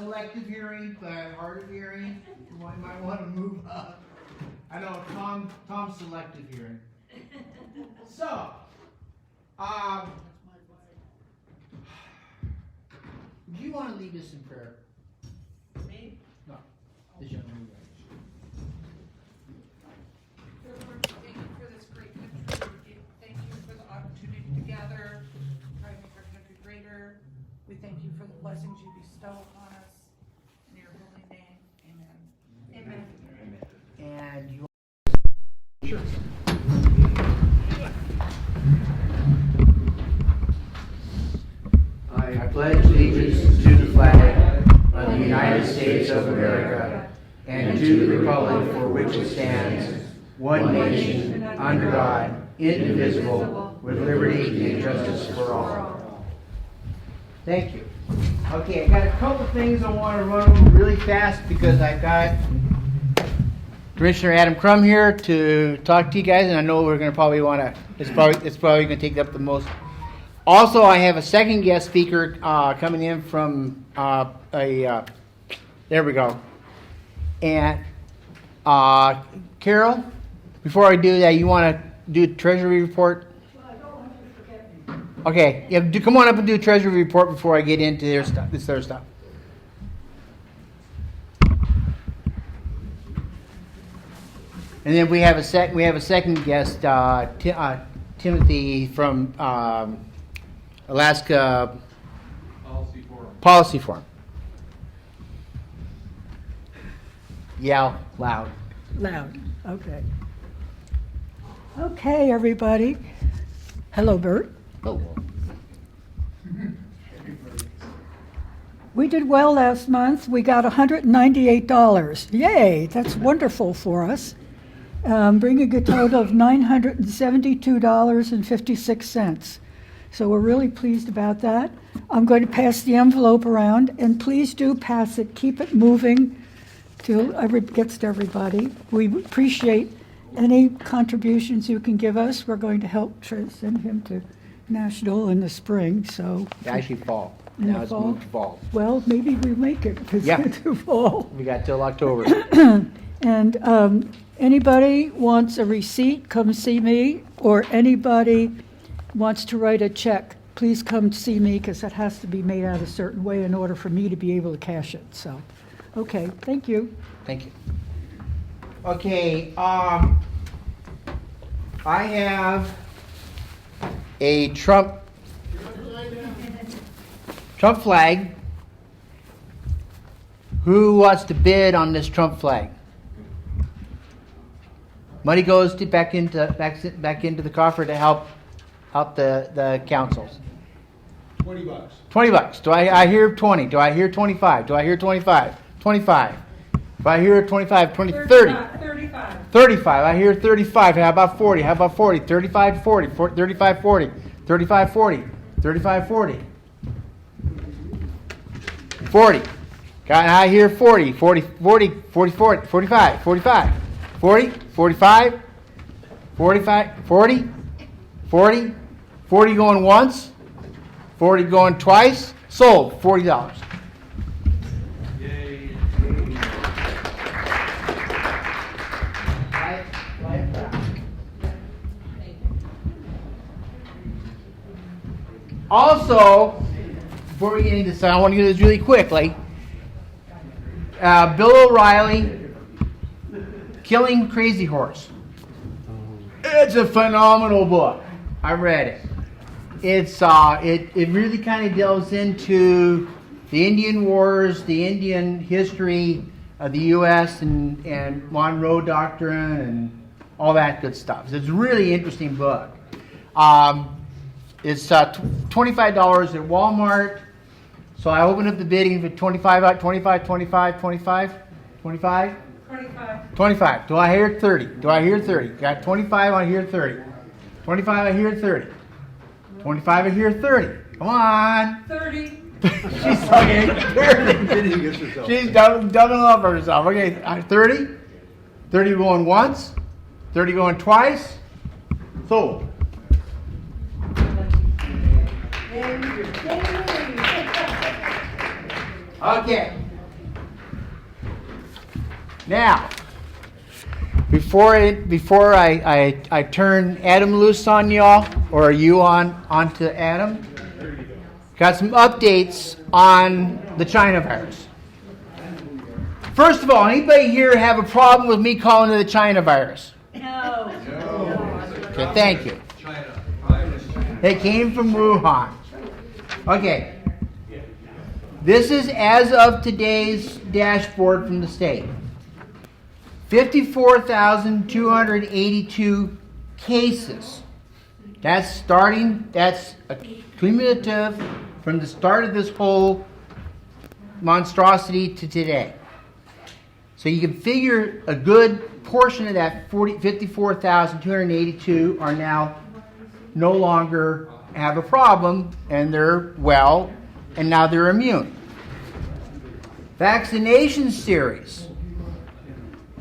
selective hearing, but hard of hearing. You might want to move up. I know Tom's selective hearing. So, do you want to lead us in prayer? Me? No, this young man. Lord, thank you for this great country. Thank you for the opportunity to gather, try to make our country greater. We thank you for the blessings you bestow upon us. In your holy name, amen. Amen. And you. Sure. I pledge allegiance to the flag of the United States of America and to the republic for which it stands, one nation, under God, indivisible, with liberty and justice for all. Thank you. Okay, I got a couple things I want to run over really fast because I've got Commissioner Adam Crum here to talk to you guys, and I know we're going to probably want to. It's probably going to take up the most. Also, I have a second guest speaker coming in from there we go. And Carol, before I do that, you want to do a Treasury report? Well, I don't want you to forget me. Okay, yeah, come on up and do a Treasury report before I get into their stuff. This their stuff. And then we have a second guest, Timothy from Alaska Policy Forum. Yell loud. Loud. Okay. Okay, everybody. Hello, Bert. Oh. We did well last month. We got $198. Yay, that's wonderful for us. Bringing a total of $972.56. So we're really pleased about that. I'm going to pass the envelope around, and please do pass it. Keep it moving till it gets to everybody. We appreciate any contributions you can give us. We're going to help send him to National in the spring. So Actually, fall. In the Now it's fall? moved to fall. well, maybe we make it if it's Yeah. to fall. We got till October. And anybody wants a receipt, come see me. Or anybody wants to write a check, please come see me because it has to be made out a certain way in order for me to be able to cash it. So, okay, thank you. Thank you. Okay, I have a Trump flag. Who wants to bid on this Trump flag? Money goes back into the coffer to help the councils. $20. $20. Do I hear 20? Do I hear 25? Do I hear 25? 25. If I hear 25, 20, 30. 35. 35. I hear 35. How about 40? How about 40? 35, 40. 35, 40. 35, 40. 35, 40. 40. I hear 40. 40, 40, 40, 40, 45. 45. 40, 45. 45, 40. 40. 40 going once. 40 going twice. Sold. $40. Yay. Also, before we get into this, I want to do this really quickly. Bill O'Reilly, Killing Crazy Horse. It's a phenomenal book. I read it. It really kind of delves into the Indian Wars, the Indian history of the U.S. and Monroe Doctrine and all that good stuff. So it's a really interesting book. It's $25 at Walmart. So I open up the bidding for 25, 25, 25, 25, 25, 25. 25. Do I hear 30? Do I hear 30? Got 25, I hear 30. 25, I hear 30. 25, I hear 30. Come on. 30. She's okay. 30. She's doubling up for herself. Okay, 30. 30 going once. 30 going twice. Sold. Okay. Now, before I turn Adam loose on y'all, or you onto Adam, got some updates on the China virus. First of all, anybody here have a problem with me calling it the China virus? No. Okay, thank you. It came from Wuhan. Okay. This is as of today's dashboard from the state. 54,282 cases. That's a cumulative from the start of this whole monstrosity to today. So you can figure a good portion of that 54,282 are now no longer have a problem, and they're well, and now they're immune. Vaccination series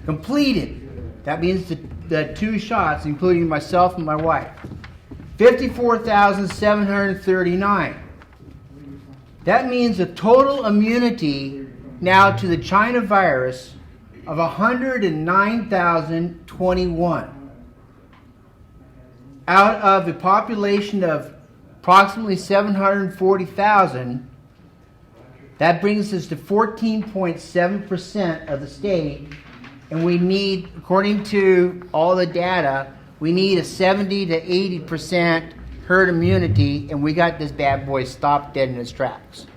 completed. That means the 2 shots, including myself and my wife. 54,739. That means a total immunity now to the China virus of 109,021. Out of a population of approximately 740,000, that brings us to 14.7% of the state, and we need, according to all the data, we need a 70 to 80% herd immunity, and we got this bad boy stopped dead in its tracks.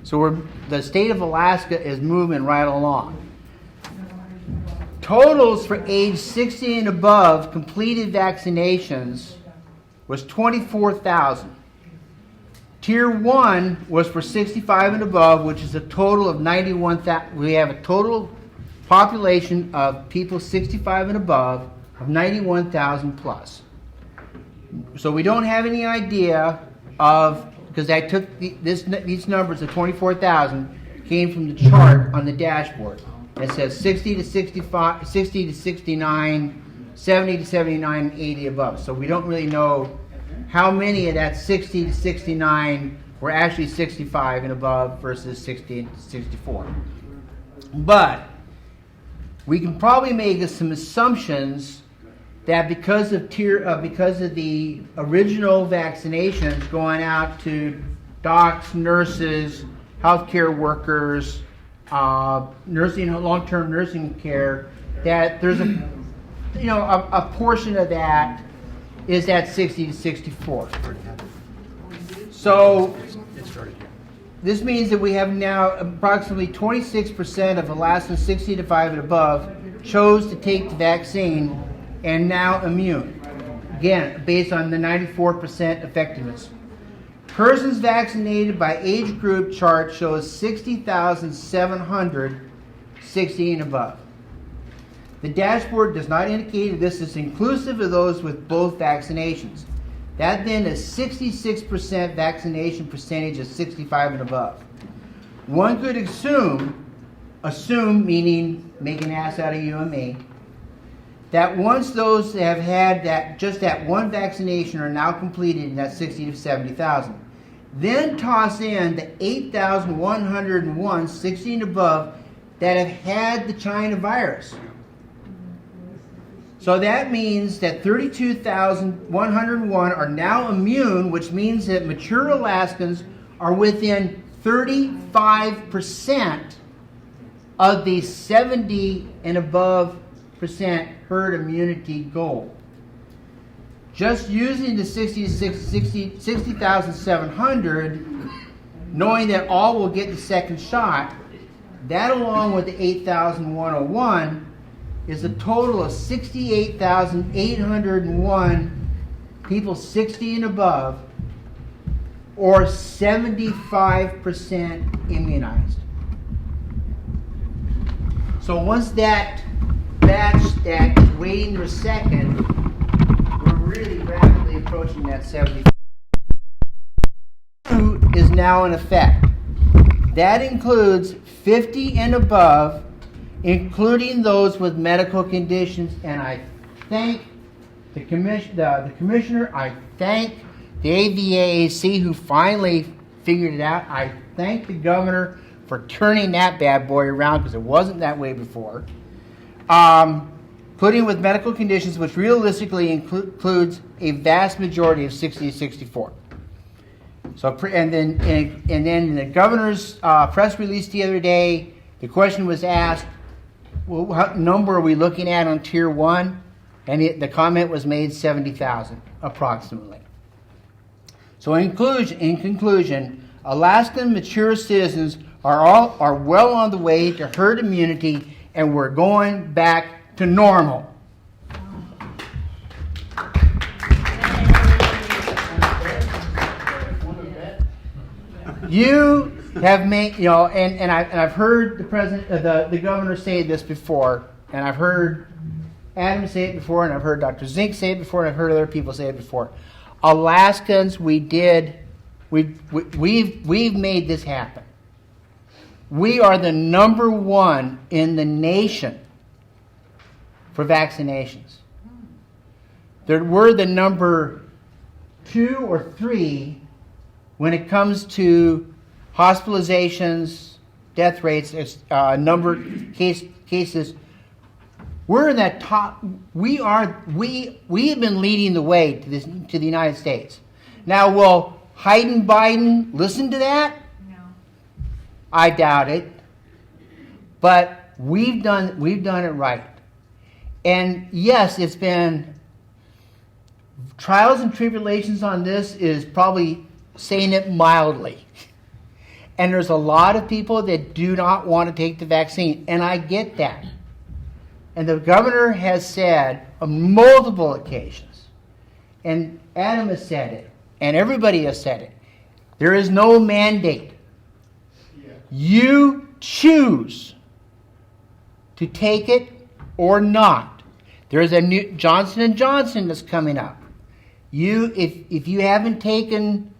So the state of Alaska is moving right along. Totals for age 60 and above completed vaccinations was 24,000. Tier 1 was for 65 and above, which is a total of 91,000. We have a total population of people 65 and above of 91,000 plus. So we don't have any idea of, because I took these numbers of 24,000 came from the chart on the dashboard. It says 60 to 65, 60 to 69, 70 to 79, and 80 above. So we don't really know how many of that 60 to 69 were actually 65 and above versus 60 to 64. But we can probably make some assumptions that because of the original vaccinations going out to docs, nurses, healthcare workers, nursing, long-term nursing care, that there's a portion of that is at 60 to 64. So this means that we have now approximately 26% of Alaskans 60 to 5 and above chose to take the vaccine and now immune. Again, based on the 94% effectiveness. Persons vaccinated by age group chart shows 60,700 60 and above. The dashboard does not indicate that this is inclusive of those with both vaccinations. That then is 66% vaccination percentage of 65 and above. One could assume meaning make an ass out of you and me, that once those that have had that one vaccination are now completed in that 60 to 70,000, then toss in the 8,101 60 and above that have had the China virus. So that means that 32,101 are now immune, which means that mature Alaskans are within 35% of the 70 and above percent herd immunity goal. Just using the 60,700, knowing that all will get the second shot, that along with the 8,101 is a total of 68,801 people 60 and above, or 75% immunized. So once that batch that is waiting for a second, we're really rapidly approaching that 70. Is now in effect. That includes 50 and above, including those with medical conditions, and I thank the commissioner, I thank the AVAAC who finally figured it out. I thank the governor for turning that bad boy around, because it wasn't that way before. including with medical conditions, which realistically includes a vast majority of 60 to 64. So, and then in the governor's press release the other day, the question was asked, well, what number are we looking at on Tier 1? And the comment was made 70,000, approximately. So in conclusion, Alaskan mature citizens are well on the way to herd immunity, and we're going back to normal. You have made, and I've heard the governor say this before, and I've heard Adam say it before, and I've heard Dr. Zink say it before, and I've heard other people say it before. Alaskans, we've made this happen. We are the number one in the nation for vaccinations. We're the number 2 or 3 when it comes to hospitalizations, death rates, cases. We're in that top. We have been leading the way to the United States. Now, will Biden listen to that? No. I doubt it. But we've done it right. And yes, it's been trials and tribulations on this is probably saying it mildly. And there's a lot of people that do not want to take the vaccine, and I get that. And the governor has said on multiple occasions, and Adam has said it, and everybody has said it, there is no mandate. Yeah. You choose to take it or not. There's a new Johnson & Johnson that's coming up. If you haven't taken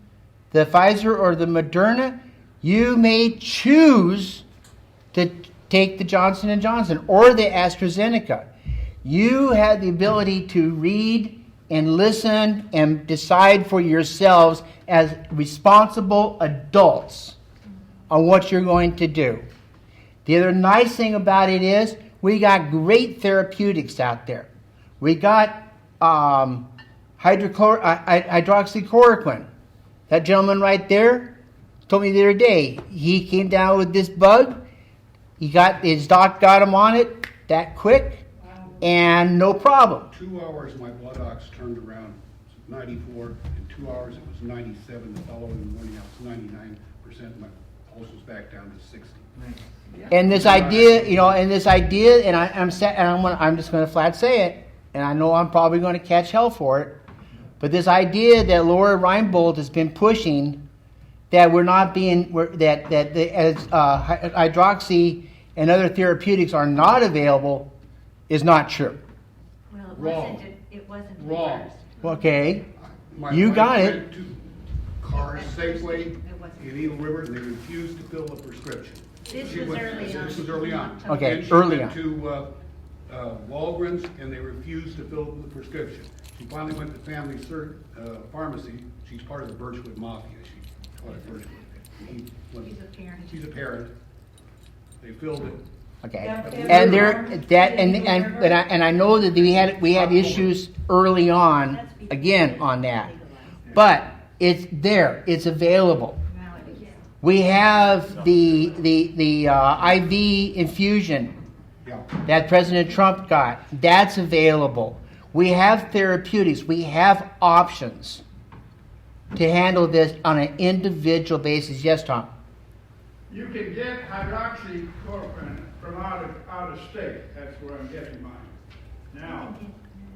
the Pfizer or the Moderna, you may choose to take the Johnson & Johnson or the AstraZeneca. You have the ability to read and listen and decide for yourselves as responsible adults on what you're going to do. The other nice thing about it is we got great therapeutics out there. We got hydroxychloroquine. That gentleman right there told me the other day, he came down with this bug. His doc got him on it that quick, and no problem. 2 hours, my blood ox turned around, 94. In 2 hours, it was 97. The following morning, I was 99%. My pulse was back down to 60. And this idea, and I'm just going to flat say it, and I know I'm probably going to catch hell for it, but this idea that Laura Reinbold has been pushing that hydroxy and other therapeutics are not available is not true. Well, it wasn't Wrong. reversed. Okay, My you wife got went it. to Cars Safeway It wasn't. in Eagle River, and they refused to fill the prescription. This She was went- early on. This was early on. Okay, Then she early went on. to Walgreens, and they refused to fill the prescription. She finally went to Family Pharmacy. She's part of the Birchwood Mafia. She called it Birchwood. She's a parent. She's a parent. They filled it. Okay, and I know that we had issues early on again on that, but it's there. It's available. Now it is. We have the IV infusion Yeah. that President Trump got. That's available. We have therapeutics. We have options to handle this on an individual basis. Yes, Tom? You can get hydroxychloroquine from out of state. That's where I'm getting mine. Now,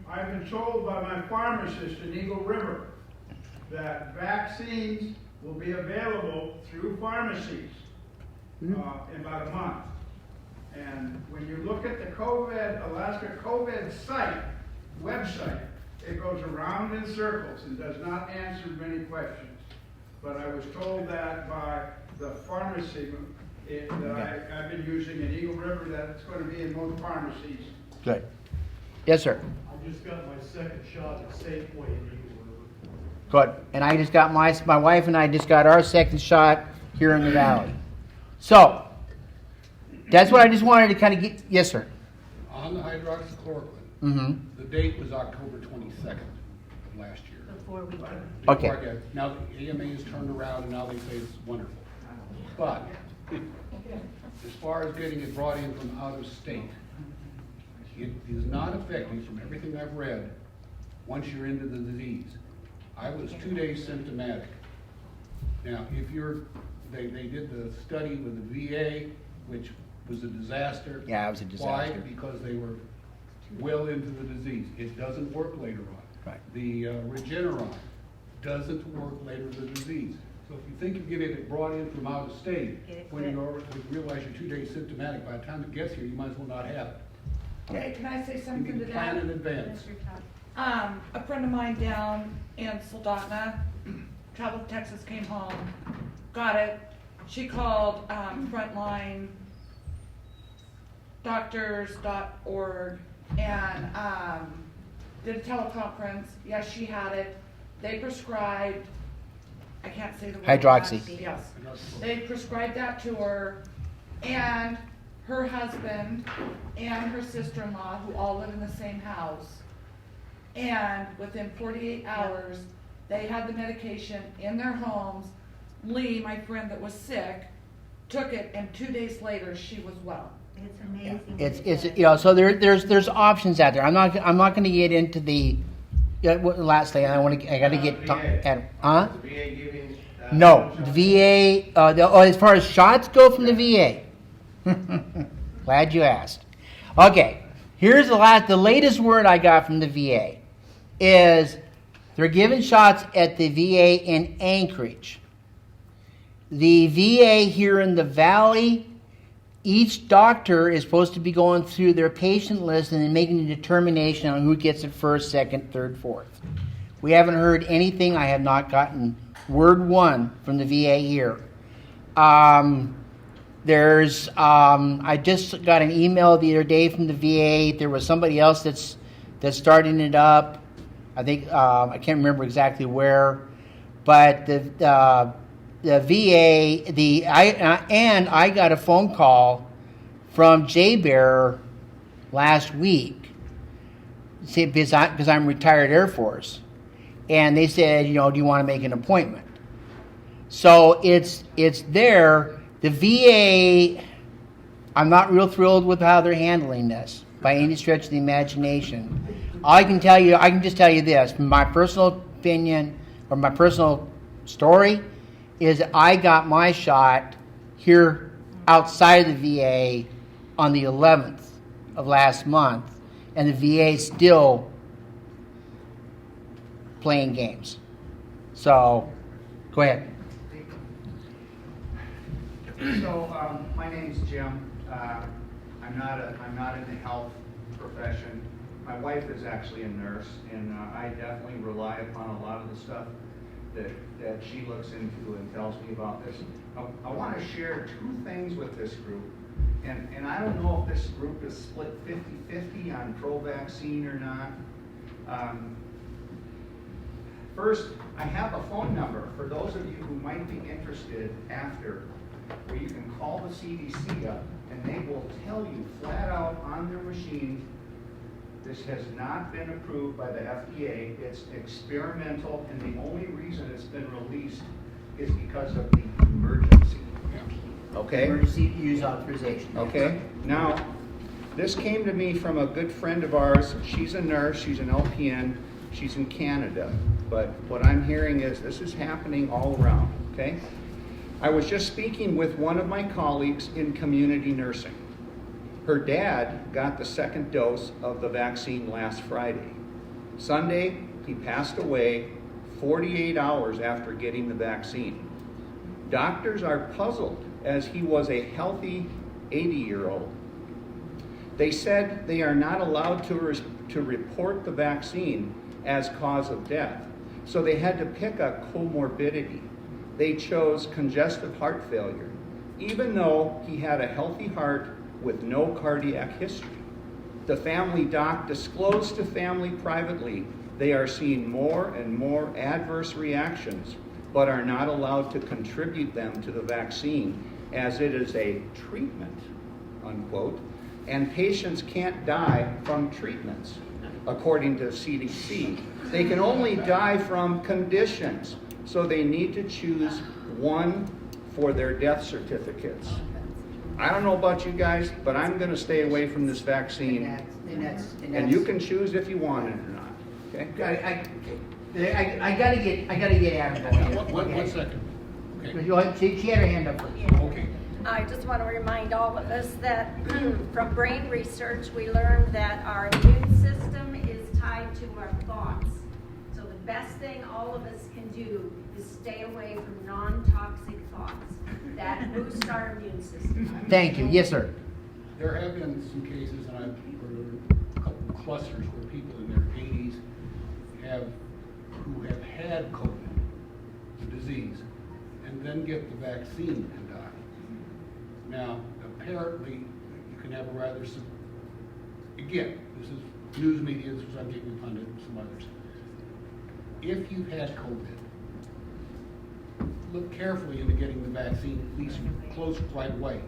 I've been told by my pharmacist in Eagle River that vaccines will be available through pharmacies in about a month. And when you look at the Alaska COVID website, it goes around in circles and does not answer many questions. But I was told that by the pharmacy that I've been using in Eagle River, that it's going to be in most pharmacies. Good. Yes, sir. I just got my second shot at Safeway in Eagle River. Good. And I just got my wife and I just got our second shot here in the valley. So, that's what I just wanted to kind of get. Yes, sir. On on the hydroxychloroquine, Mm-hmm. the date was October 22nd of last year. Before we can. Okay. Before I got- Now the AMA has turned around and now they say it's wonderful. But as far as getting it brought in from out of state, it is not effective, from everything I've read, once you're into the disease. I was 2 days symptomatic. Now, if you're, they did the study with the VA, which was a disaster. Yeah, it was a disaster. Why? Because they were well into the disease. It doesn't work later on. Right. The Regeneron doesn't work later in the disease. So if you think you're getting it brought in from out of state, Get it when you quick. realize you're 2 days symptomatic, by the time it gets here, you might as well not have it. Okay, can I say You something to can plan that? in advance. That's your top. A friend of mine down in Soldotna, traveled to Texas, came home, got it. She called Frontline Doctors.org and did a teleconference. Yes, she had it. They prescribed, I can't say the word. Hydroxy. Yes. They prescribed that to her, and her husband and her sister-in-law, who all live in the same house. And within 48 hours, they had the medication in their homes. Lee, my friend that was sick, took it, and 2 days later, she was well. It's amazing. It's you know, so there's options out there. I'm not going to get into the lastly. I got to get VA giving, no, the VA. As far as shots go from the VA. Glad you asked. Okay, here's the latest word I got from the VA is they're giving shots at the VA in Anchorage. The VA here in the Valley, each doctor is supposed to be going through their patient list and then making a determination on who gets it first, second, third, fourth. We haven't heard anything. I have not gotten word one from the VA here. I just got an email the other day from the VA. There was somebody else that's starting it up. I think I can't remember exactly where, but the VA I got a phone call from J-Bear last week because I'm retired Air Force, and they said, do you want to make an appointment? So it's there. The VA, I'm not real thrilled with how they're handling this by any stretch of the imagination. I can just tell you this, from my personal opinion or my personal story, is I got my shot here outside of the VA on the 11th of last month, and the VA is still playing games. So, go ahead. So, my name's Jim. I'm not in the health profession. My wife is actually a nurse, and I definitely rely upon a lot of the stuff that she looks into and tells me about this. I want to share two things with this group, and I don't know if this group is split 50-50 on pro-vaccine or not. First, I have a phone number for those of you who might be interested after, where you can call the CDC up and they will tell you flat out on their machine, this has not been approved by the FDA, it's experimental, and the only reason it's been released is because of the emergency. Okay? Emergency use authorization. Okay, now, this came to me from a good friend of ours. She's a nurse, she's an LPN, she's in Canada. But what I'm hearing is this is happening all around, okay? I was just speaking with one of my colleagues in community nursing. Her dad got the second dose of the vaccine last Friday. Sunday, he passed away 48 hours after getting the vaccine. Doctors are puzzled as he was a healthy 80-year-old. They said they are not allowed to report the vaccine as cause of death, so they had to pick a comorbidity. They chose congestive heart failure, even though he had a healthy heart with no cardiac history. The family doc disclosed to family privately they are seeing more and more adverse reactions, but are not allowed to contribute them to the vaccine as it is a treatment, unquote, And patients can't die from treatments, according to CDC. They can only die from conditions. So they need to choose one for their death certificates. I don't know about you guys, but I'm going to stay away from this vaccine. And you can choose if you want it or not. Okay? I gotta get Adam going here. One second. Okay. She had her hand up first. Okay. I just want to remind all of us that from brain research, we learned that our immune system is tied to our thoughts. So the best thing all of us can do is stay away from non-toxic thoughts. That boosts our immune system. Thank you. Yes, sir. There have been some cases, and a couple of clusters where people in their 80s who have had COVID, the disease, and then get the vaccine and die. Now, apparently, you can have a rather, again, this is news media, this was I'm getting pundit and some others. If you've had COVID, look carefully into getting the vaccine, at least close right away,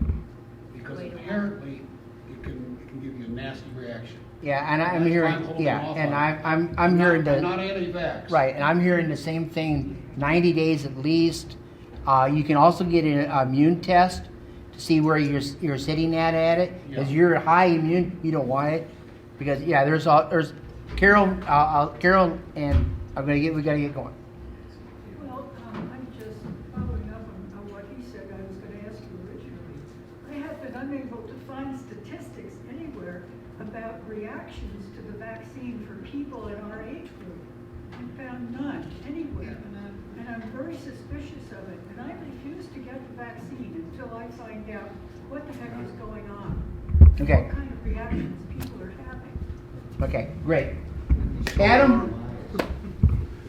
because apparently it can give you a nasty reaction. Yeah, and I'm That's why hearing. I'm holding Yeah, off and on it. I'm hearing I'm the not anti-vax. right, and I'm hearing the same thing. 90 days at least. You can also get an immune test to see where you're sitting at it. Because Yeah. you're high immune, you don't want it. Because there's Carol, Carol, and we gotta get going. Well, I'm just following up on what he said. I was going to ask you originally. I have been unable to find statistics anywhere about reactions to the vaccine for people in our age group. I found none anywhere. And I'm very suspicious of it. And I refuse to get the vaccine until I find out what the heck is going on. Okay. What kind of reactions people are having. Okay, great.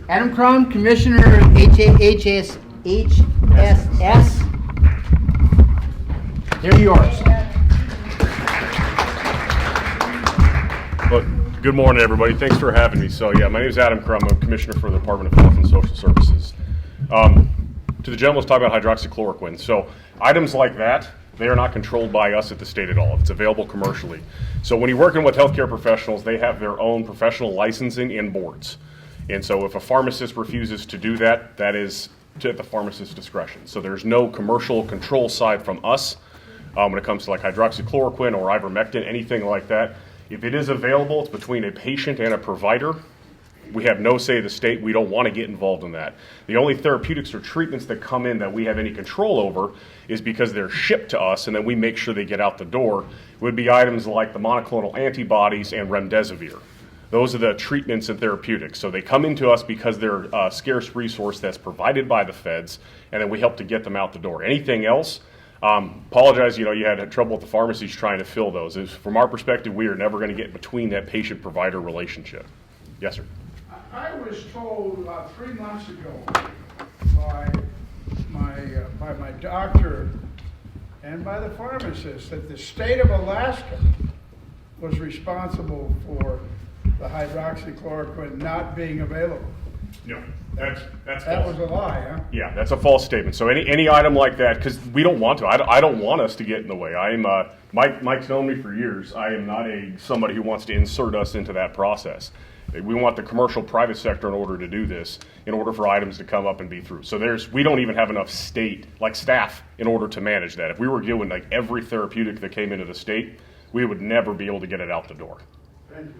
Adam Crum, Commissioner HSS. They're yours. Well, good morning, everybody. Thanks for having me. So, my name is Adam Crum. I'm Commissioner for the Department of Health and Social Services. To the gentleman, let's talk about hydroxychloroquine. So, items like that, they are not controlled by us at the state at all. It's available commercially. So, when you're working with healthcare professionals, they have their own professional licensing and boards. And so, if a pharmacist refuses to do that, that is at the pharmacist's discretion. So, there's no commercial control side from us when it comes to like hydroxychloroquine or ivermectin, anything like that. If it is available, it's between a patient and a provider. We have no say at the state. We don't want to get involved in that. The only therapeutics or treatments that come in that we have any control over is because they're shipped to us and then we make sure they get out the door. It would be items like the monoclonal antibodies and remdesivir. Those are the treatments and therapeutics. So they come into us because they're a scarce resource that's provided by the feds, and then we help to get them out the door. Anything else, apologize, you had trouble with the pharmacies trying to fill those. From our perspective, we are never going to get between that patient-provider relationship. Yes, sir. I was told about 3 months ago by my doctor and by the pharmacist that the state of Alaska was responsible for the hydroxychloroquine not being available. No, that's That false. was a lie, huh? Yeah, that's a false statement. So any item like that, because we don't want to. I don't want us to get in the way. Mike's known me for years. I am not somebody who wants to insert us into that process. We want the commercial private sector in order to do this, in order for items to come up and be through. So we don't even have enough staff in order to manage that. If we were doing like every therapeutic that came into the state, we would never be able to get it out the door. Thank you.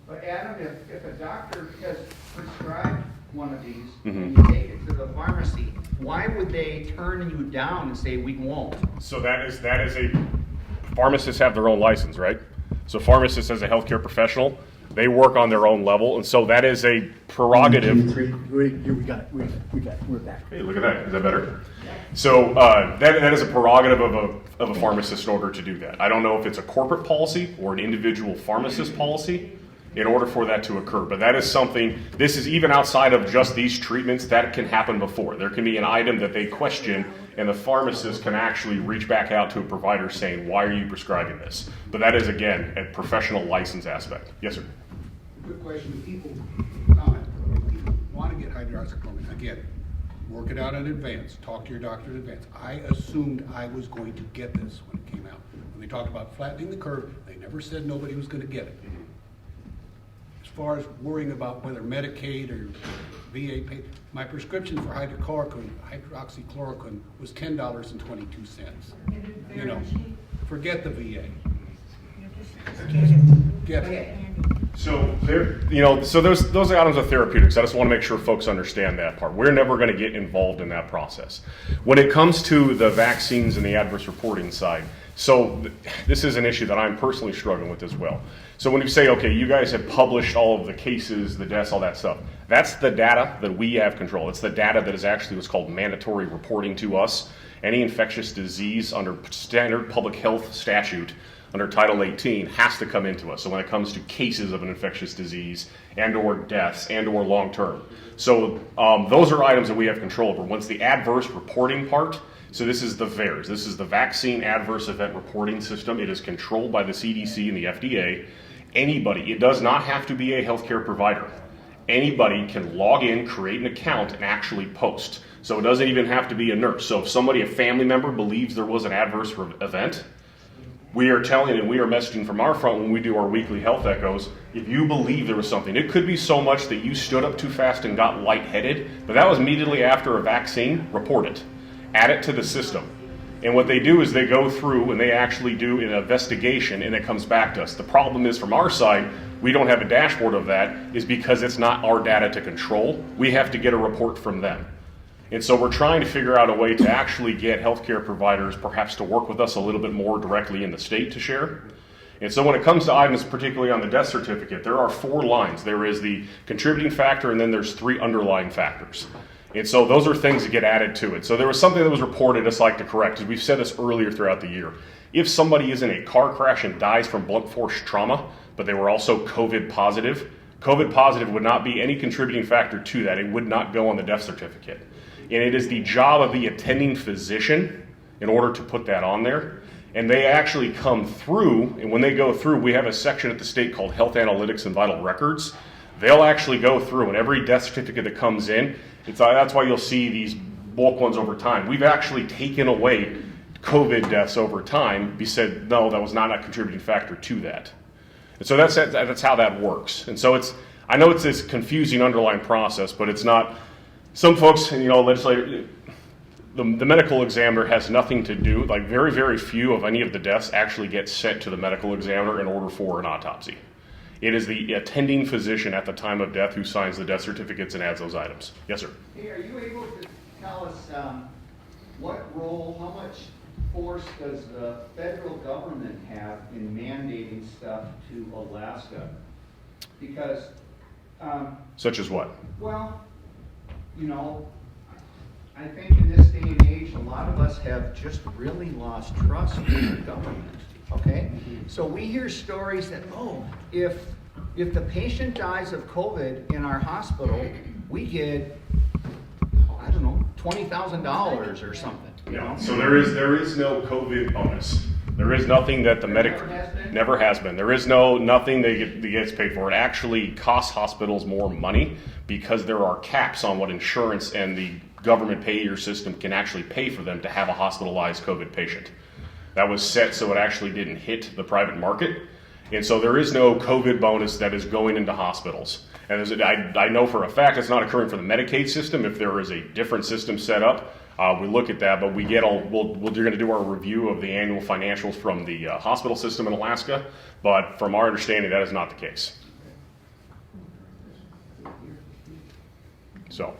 But Adam, if a doctor has prescribed one of these and you take it to the pharmacy, why would they turn you down and say we won't? So that is pharmacists have their own license, right? So pharmacists as a healthcare professional, they work on their own level, and so that is a prerogative. We got it. We're back. Hey, look at that. Is that better? So that is a prerogative of a pharmacist in order to do that. I don't know if it's a corporate policy or an individual pharmacist policy in order for that to occur. But that is something, this is even outside of just these treatments, that can happen before. There can be an item that they question, and the pharmacist can actually reach back out to a provider saying, why are you prescribing this? But that is, again, a professional license aspect. Yes, sir. Good question. People want to get hydroxychloroquine. Again, work it out in advance. Talk to your doctor in advance. I assumed I was going to get this when it came out. When they talked about flattening the curve. They never said nobody was going to get it. As far as worrying about whether Medicaid or VA paid, my prescription for hydroxychloroquine was $10.22. You know, forget the VA. Get it. So those items of therapeutics, I just want to make sure folks understand that part. We're never going to get involved in that process. When it comes to the vaccines and the adverse reporting side, so this is an issue that I'm personally struggling with as well. So when you say, okay, you guys have published all of the cases, the deaths, all that stuff, that's the data that we have control. It's the data that is actually what's called mandatory reporting to us. Any infectious disease under standard public health statute under Title 18 has to come into us. So when it comes to cases of an infectious disease and or deaths and or long-term. So those are items that we have control over. Once the adverse reporting part, so this is the VAERS. This is the Vaccine Adverse Event Reporting System. It is controlled by the CDC and the FDA. Anybody, it does not have to be a healthcare provider. Anybody can log in, create an account, and actually post. So it doesn't even have to be a nurse. So if somebody, a family member, believes there was an adverse event, we are telling and we are messaging from our front when we do our weekly health echoes. If you believe there was something, it could be so much that you stood up too fast and got lightheaded, but that was immediately after a vaccine, report it. Add it to the system. And what they do is they go through and they actually do an investigation and it comes back to us. The problem is from our side, we don't have a dashboard of that, is because it's not our data to control. We have to get a report from them. And so we're trying to figure out a way to actually get healthcare providers perhaps to work with us a little bit more directly in the state to share. And so when it comes to items, particularly on the death certificate, there are 4 lines. There is the contributing factor and then there's 3 underlying factors. And so those are things that get added to it. So there was something that was reported, I'd like to correct, because we've said this earlier throughout the year. If somebody is in a car crash and dies from blunt force trauma, but they were also COVID positive would not be any contributing factor to that. It would not go on the death certificate. And it is the job of the attending physician in order to put that on there. And they actually come through, and when they go through, we have a section at the state called Health Analytics and Vital Records. They'll actually go through, and every death certificate that comes in, that's why you'll see these bulk ones over time. We've actually taken away COVID deaths over time. We said, no, that was not a contributing factor to that. And so that's how that works. And so I know it's this confusing underlying process, but it's not. Some folks, legislator, the medical examiner has nothing to do, like very, very few of any of the deaths actually get sent to the medical examiner in order for an autopsy. It is the attending physician at the time of death who signs the death certificates and adds those items. Yes, sir. Hey, are you able to tell us what role, how much force does the federal government have in mandating stuff to Alaska? Because... such as what? Well... I think in this day and age, a lot of us have just really lost trust in the government, okay? So we hear stories that, if the patient dies of COVID in our hospital, we get, I don't know, $20,000 or something. Yeah, so there is no COVID bonus. There is nothing that the never has been. There is nothing that gets paid for. It actually costs hospitals more money because there are caps on what insurance and the government payer system can actually pay for them to have a hospitalized COVID patient. That was set so it actually didn't hit the private market. And so there is no COVID bonus that is going into hospitals. And I know for a fact it's not occurring for the Medicaid system. If there is a different system set up, we look at that, but we're going to do our review of the annual financials from the hospital system in Alaska. But from our understanding, that is not the case. So,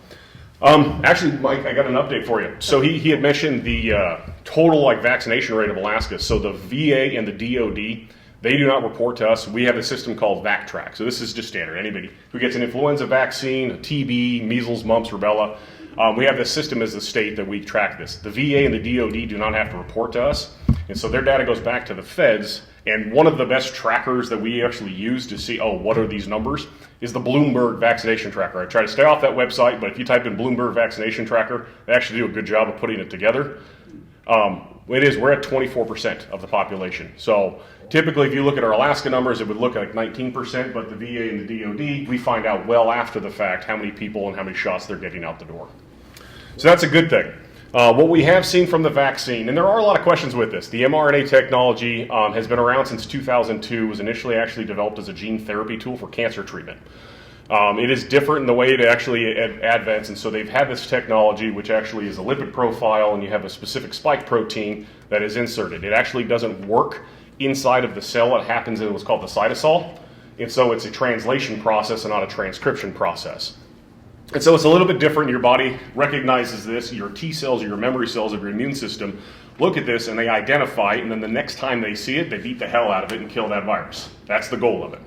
actually, Mike, I got an update for you. So he had mentioned the total vaccination rate of Alaska. So the VA and the DOD, they do not report to us. We have a system called VacTrack. So this is just standard. Anybody who gets an influenza vaccine, a TB, measles, mumps, rubella, we have this system as the state that we track this. The VA and the DOD do not have to report to us. And so their data goes back to the feds. And one of the best trackers that we actually use to see, what are these numbers, is the Bloomberg vaccination tracker. I try to stay off that website, but if you type in Bloomberg vaccination tracker, they actually do a good job of putting it together. We're at 24% of the population. So typically, if you look at our Alaska numbers, it would look like 19%, but the VA and the DOD, we find out well after the fact how many people and how many shots they're getting out the door. So that's a good thing. What we have seen from the vaccine, and there are a lot of questions with this, the mRNA technology has been around since 2002, was initially actually developed as a gene therapy tool for cancer treatment. It is different in the way it actually advents, and so they've had this technology, which actually is a lipid profile, and you have a specific spike protein that is inserted. It actually doesn't work inside of the cell. It happens in what's called the cytosol, and so it's a translation process and not a transcription process. And so it's a little bit different. Your body recognizes this. Your T cells or your memory cells of your immune system look at this and they identify it, and then the next time they see it, they beat the hell out of it and kill that virus. That's the goal of it.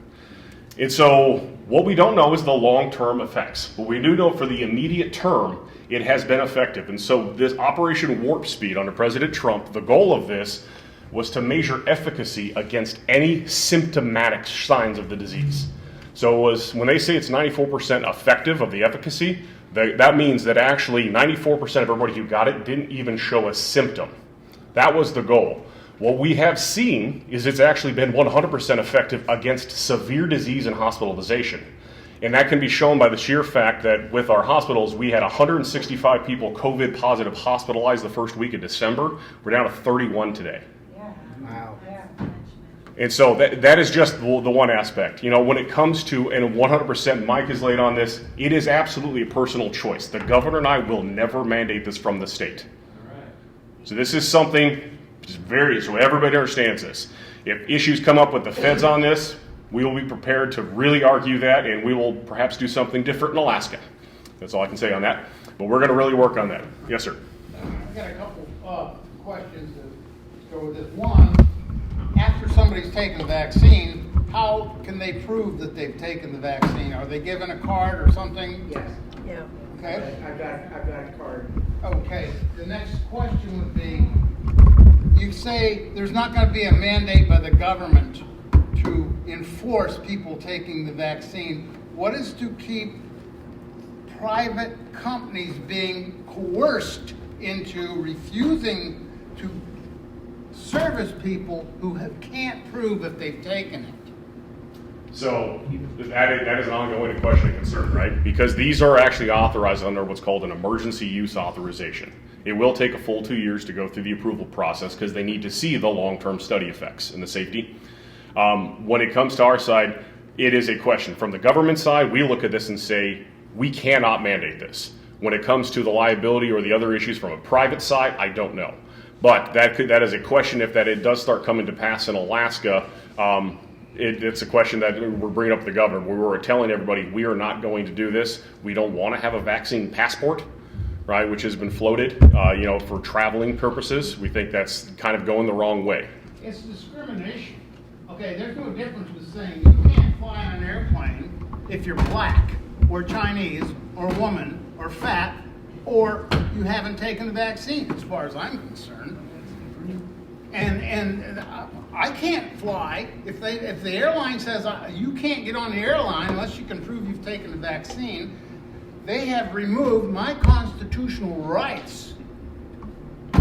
And so what we don't know is the long-term effects. But we do know for the immediate term, it has been effective. And so this Operation Warp Speed under President Trump, the goal of this was to measure efficacy against any symptomatic signs of the disease. So it was, when they say it's 94% effective of the efficacy, that means that actually 94% of everybody who got it didn't even show a symptom. That was the goal. What we have seen is it's actually been 100% effective against severe disease and hospitalization. And that can be shown by the sheer fact that with our hospitals, we had 165 people COVID positive hospitalized the first week of December. We're down to 31 today. Wow. And so that is just the one aspect. You know, when it comes to, and 100% Mike is laid on this, it is absolutely a personal choice. The governor and I will never mandate this from the state. So this is something just so everybody understands this. If issues come up with the feds on this, we will be prepared to really argue that, and we will perhaps do something different in Alaska. That's all I can say on that. But we're going to really work on that. Yes, sir. I've got a couple questions to go with this. One, after somebody's taken the vaccine, how can they prove that they've taken the vaccine? Are they given a card or something? Yes. Yeah. Okay. I've got a card. Okay. The next question would be, you say there's not going to be a mandate by the government to enforce people taking the vaccine. What is to keep private companies being coerced into refusing to service people who can't prove if they've taken it? So that is an ongoing question and concern, right? Because these are actually authorized under what's called an emergency use authorization. It will take a full 2 years to go through the approval process because they need to see the long-term study effects and the safety. When it comes to our side, it is a question. From the government side, we look at this and say, we cannot mandate this. When it comes to the liability or the other issues from a private side, I don't know. But that is a question if it does start coming to pass in Alaska. It's a question that we're bringing up to the governor. We're telling everybody we are not going to do this. We don't want to have a vaccine passport, right, which has been floated, for traveling purposes. We think that's kind of going the wrong way. It's discrimination. Okay, there's no difference with saying you can't fly on an airplane if you're black or Chinese or woman or fat or you haven't taken the vaccine, as far as I'm concerned. And I can't fly if the airline says you can't get on the airline unless you can prove you've taken the vaccine. They have removed my constitutional rights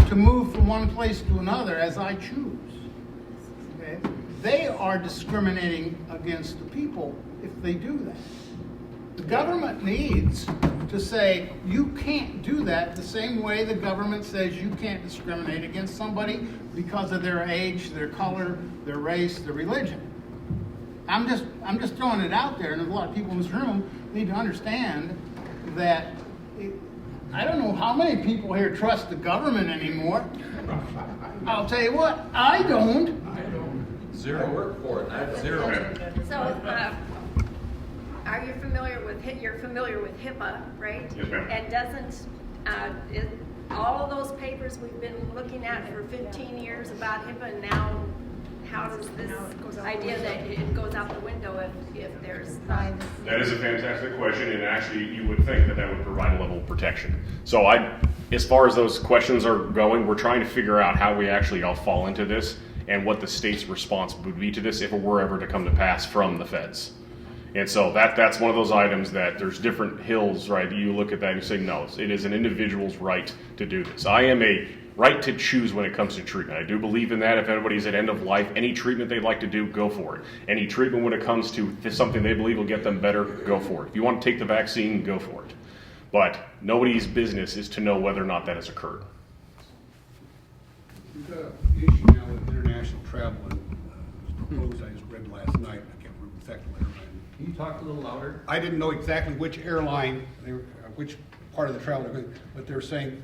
to move from one place to another as I choose. Okay? They are discriminating against the people if they do that. The government needs to say you can't do that the same way the government says you can't discriminate against somebody because of their age, their color, their race, their religion. I'm just throwing it out there, and there's a lot of people in this room need to understand that I don't know how many people here trust the government anymore. I'll tell you what, I don't. Zero work for it. I have zero. So, are you familiar with HIPAA, right? Yes, ma'am. And doesn't all of those papers we've been looking at for 15 years about HIPAA, and now how does this idea that it goes out the window if there's not? That is a fantastic question, and actually you would think that would provide a level of protection. So as far as those questions are going, we're trying to figure out how we actually all fall into this and what the state's response would be to this if it were ever to come to pass from the feds. And so that's one of those items that there's different hills, right? You look at that and you say, no, it is an individual's right to do this. I am a right to choose when it comes to treatment. I do believe in that. If anybody's at end of life, any treatment they'd like to do, go for it. Any treatment when it comes to something they believe will get them better, go for it. If you want to take the vaccine, go for it. But nobody's business is to know whether or not that has occurred. We've got an issue now with international travel, and it was proposed, I just read last night, I can't remember exactly what airline. Can you talk a little louder? I didn't know exactly which airline, which part of the travel, but they're saying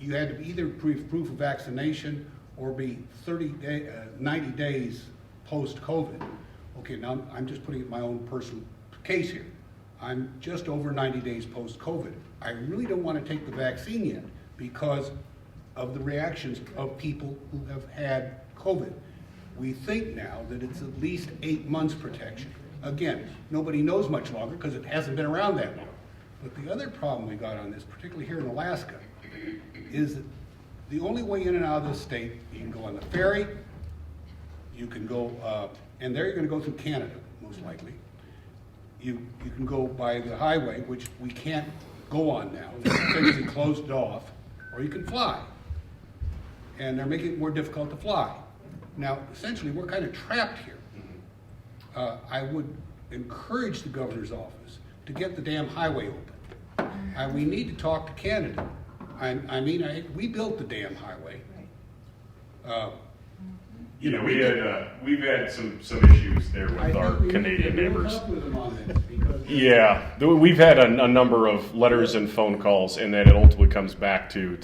you had to either prove of vaccination or be 90 days post-COVID. Okay, now I'm just putting it my own personal case here. I'm just over 90 days post-COVID. I really don't want to take the vaccine yet because of the reactions of people who have had COVID. We think now that it's at least 8 months protection. Again, nobody knows much longer because it hasn't been around that long. But the other problem we got on this, particularly here in Alaska, is that the only way in and out of this state, you can go on the ferry, you can go, and there you're going to go through Canada, most likely. You can go by the highway, which we can't go on now. They've essentially closed it off, or you can fly. And they're making it more difficult to fly. Now, essentially, we're kind of trapped here. I would encourage the governor's office to get the damn highway open. We need to talk to Canada. We built the damn highway. We've had some issues there with our Canadian neighbors. Yeah, we've had a number of letters and phone calls, and then it ultimately comes back to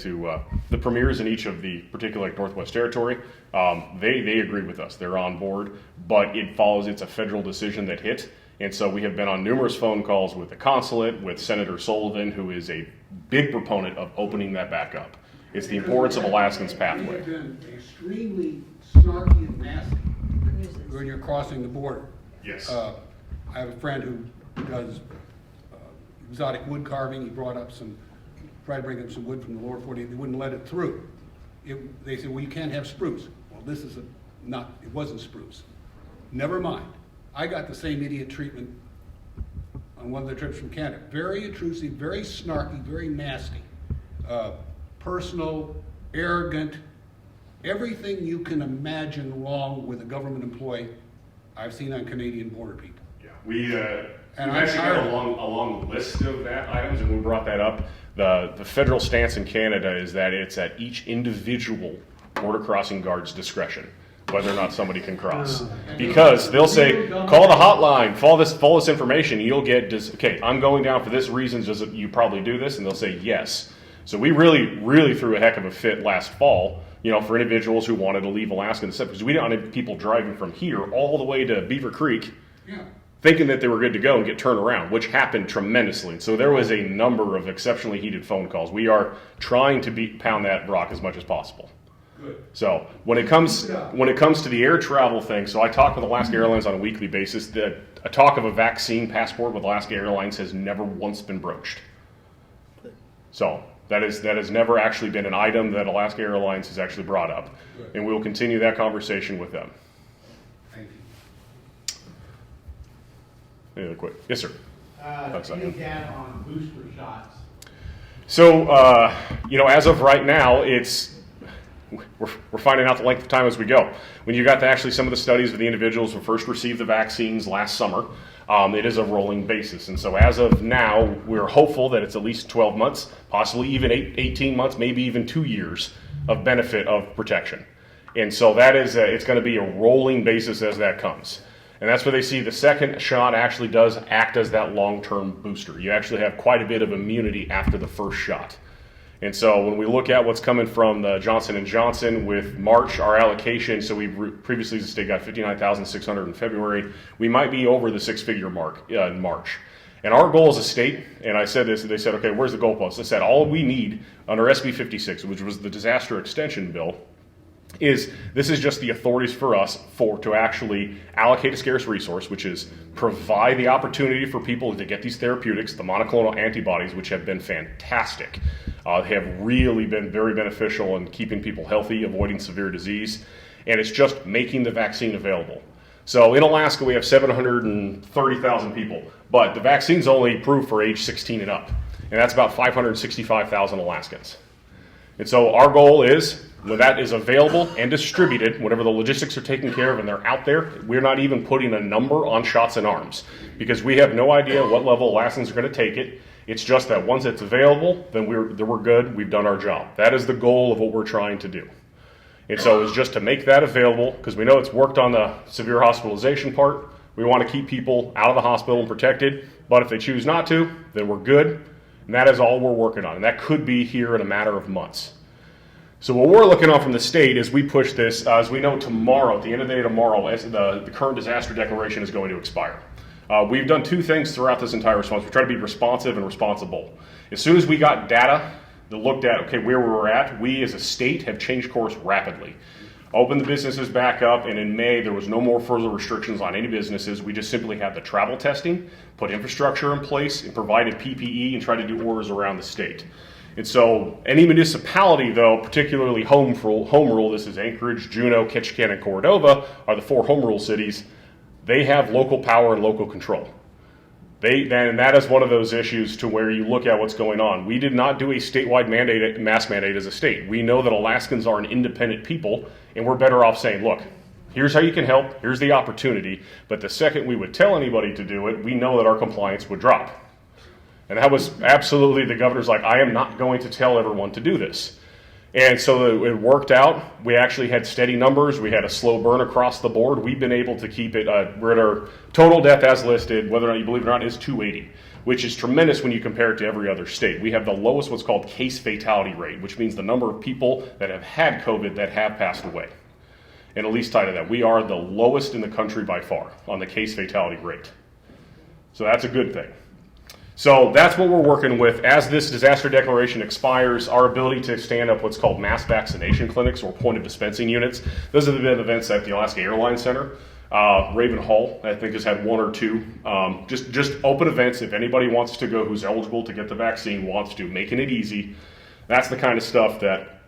the premiers in each of the particular Northwest Territory. They agree with us; they're on board, but it's a federal decision that hit, and so we have been on numerous phone calls with the consulate, with Senator Sullivan, who is a big proponent of opening that back up. It's the importance of Alaskans' pathway. They've been extremely snarky and nasty when you're crossing the border. Yes. I have a friend who does exotic wood carving. He tried to bring in some wood from the lower 48. They wouldn't let it through. They said, well, you can't have spruce. Well, it wasn't spruce. Never mind. I got the same idiot treatment on one of the trips from Canada. Very intrusive, very snarky, very nasty. Personal, arrogant, everything you can imagine wrong with a government employee, I've seen on Canadian border people. Yeah, we've actually got a long list of that items, and we brought that up. The federal stance in Canada is that it's at each individual border crossing guard's discretion whether or not somebody can cross. Because they'll say, call the hotline, follow this information, and you'll get, okay, I'm going down for this reason, does you probably do this? And they'll say yes. So we really threw a heck of a fit last fall, for individuals who wanted to leave Alaska and stuff, because we didn't want people driving from here all the way to Beaver Creek, thinking that they were good to go and get turned around, which happened tremendously. So there was a number of exceptionally heated phone calls. We are trying to pound that rock as much as possible. Good. So when it comes to the air travel thing, so I talk with Alaska Airlines on a weekly basis. A talk of a vaccine passport with Alaska Airlines has never once been broached. So that has never actually been an item that Alaska Airlines has actually brought up. Good. And we will continue that conversation with them. Thank you. Any other quick? Yes, sir. Any data on booster shots? So, as of right now, we're finding out the length of time as we go. When you got to actually some of the studies of the individuals who first received the vaccines last summer, it is a rolling basis. And so as of now, we're hopeful that it's at least 12 months, possibly even 18 months, maybe even 2 years of benefit of protection. And so that is, it's going to be a rolling basis as that comes. And that's where they see the second shot actually does act as that long-term booster. You actually have quite a bit of immunity after the first shot. And so when we look at what's coming from the Johnson & Johnson with March, our allocation, so we previously as a state got 59,600 in February. We might be over the six-figure mark in March. And our goal as a state, and I said this, and they said, okay, where's the goalpost? I said, all we need under SB 56, which was the disaster extension bill, is this is just the authorities for us to actually allocate a scarce resource, which is provide the opportunity for people to get these therapeutics, the monoclonal antibodies, which have been fantastic. They have really been very beneficial in keeping people healthy, avoiding severe disease, and it's just making the vaccine available. So in Alaska, we have 730,000 people, but the vaccine's only approved for age 16 and up, and that's about 565,000 Alaskans. And so our goal is, when that is available and distributed, whatever the logistics are taken care of and they're out there, we're not even putting a number on shots in arms, because we have no idea what level Alaskans are going to take it. It's just that once it's available, then we're good, we've done our job. That is the goal of what we're trying to do. And so it's just to make that available, because we know it's worked on the severe hospitalization part. We want to keep people out of the hospital and protected, but if they choose not to, then we're good. And that is all we're working on. And that could be here in a matter of months. So what we're looking on from the state is we push this, as we know tomorrow, at the end of the day tomorrow, as the current disaster declaration is going to expire. We've done two things throughout this entire response. We try to be responsive and responsible. As soon as we got data that looked at, okay, where we were at, we as a state have changed course rapidly. Opened the businesses back up, and in May there was no more further restrictions on any businesses. We just simply had the travel testing, put infrastructure in place, and provided PPE and tried to do orders around the state. And so any municipality, though, particularly home rule, this is Anchorage, Juneau, Ketchikan, and Cordova, are the 4 home rule cities. They have local power and local control. And that is one of those issues to where you look at what's going on. We did not do a statewide mask mandate as a state. We know that Alaskans are an independent people, and we're better off saying, look, here's how you can help, here's the opportunity, but the second we would tell anybody to do it, we know that our compliance would drop. And that was absolutely, the governor's like, I am not going to tell everyone to do this. And so it worked out. We actually had steady numbers. We had a slow burn across the board. We've been able to keep it, we're at our total death as listed, whether or not you believe it or not, is 280, which is tremendous when you compare it to every other state. We have the lowest what's called case fatality rate, which means the number of people that have had COVID that have passed away. And at least tied to that, we are the lowest in the country by far on the case fatality rate. So that's a good thing. So that's what we're working with. As this disaster declaration expires, our ability to stand up what's called mass vaccination clinics or point of dispensing units. Those have been events at the Alaska Airlines Center. Raven Hall, I think, has had 1 or 2. Just open events. If anybody wants to go who's eligible to get the vaccine, wants to, making it easy. That's the kind of stuff that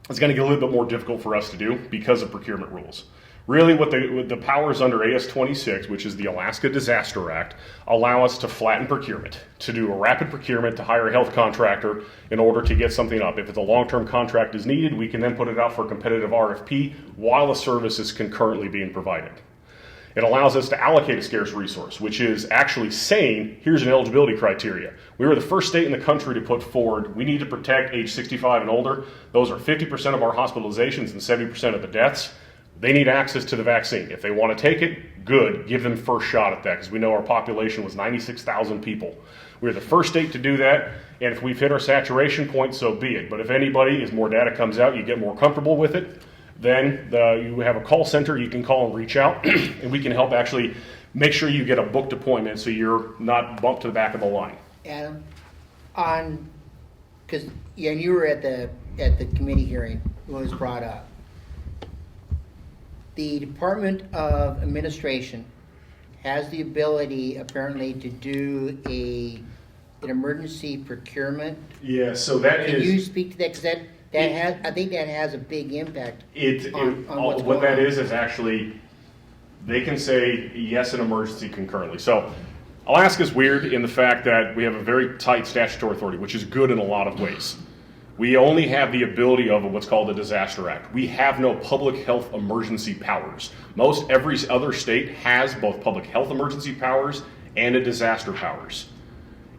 is going to get a little bit more difficult for us to do because of procurement rules. Really, what the powers under AS-26, which is the Alaska Disaster Act, allow us to flatten procurement, to do a rapid procurement, to hire a health contractor in order to get something up. If it's a long-term contract is needed, we can then put it out for a competitive RFP while the service is concurrently being provided. It allows us to allocate a scarce resource, which is actually saying, here's an eligibility criteria. We were the first state in the country to put forward, we need to protect age 65 and older. Those are 50% of our hospitalizations and 70% of the deaths. They need access to the vaccine. If they want to take it, good. Give them first shot at that, because we know our population was 96,000 people. We're the first state to do that, and if we've hit our saturation point, so be it. But if anybody, as more data comes out, you get more comfortable with it, then you have a call center you can call and reach out, and we can help actually make sure you get a booked appointment so you're not bumped to the back of the line. Adam, because you were at the committee hearing when it was brought up. The Department of Administration has the ability, apparently, to do an emergency procurement. Yeah, so that Can you speak to that? Because I think that has a big impact on what's what going that on. is actually, they can say yes in emergency concurrently. So Alaska's weird in the fact that we have a very tight statutory authority, which is good in a lot of ways. We only have the ability of what's called the Disaster Act. We have no public health emergency powers. Every other state has both public health emergency powers and a disaster powers.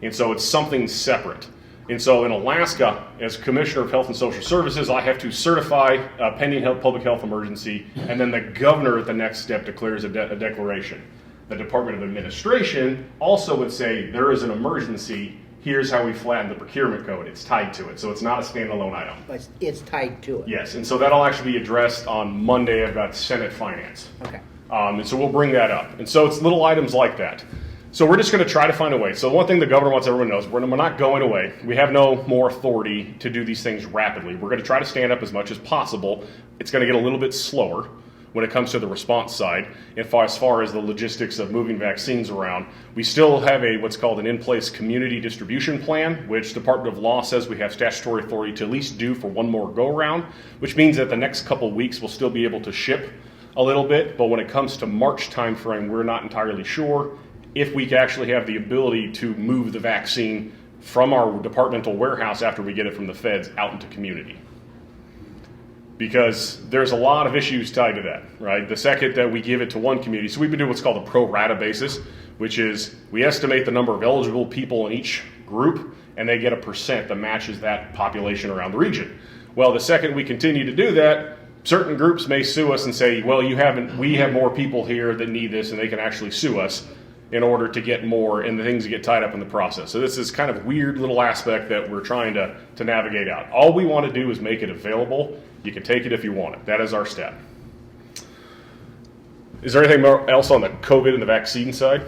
And so it's something separate. And so in Alaska, as Commissioner of Health and Social Services, I have to certify a pending public health emergency, and then the governor at the next step declares a declaration. The Department of Administration also would say there is an emergency. Here's how we flatten the procurement code. It's tied to it, so it's not a standalone item. But it's tied to it. Yes, and so that'll actually be addressed on Monday. I've got Senate Finance. Okay. And so we'll bring that up. And so it's little items like that. So we're just going to try to find a way. So one thing the governor wants everyone to know is we're not going away. We have no more authority to do these things rapidly. We're going to try to stand up as much as possible. It's going to get a little bit slower when it comes to the response side. And as far as the logistics of moving vaccines around, we still have what's called an in-place community distribution plan, which Department of Law says we have statutory authority to at least do for one more go-around, which means that the next couple weeks we'll still be able to ship a little bit. But when it comes to March timeframe, we're not entirely sure if we actually have the ability to move the vaccine from our departmental warehouse after we get it from the feds out into community. Because there's a lot of issues tied to that, right? The second that we give it to one community, so we've been doing what's called a pro rata basis, which is we estimate the number of eligible people in each group, and they get a percent that matches that population around the region. Well, the second we continue to do that, certain groups may sue us and say, well, we have more people here that need this, and they can actually sue us in order to get more, and the things get tied up in the process. So this is kind of weird little aspect that we're trying to navigate out. All we want to do is make it available. You can take it if you want it. That is our step. Is there anything else on the COVID and the vaccine side?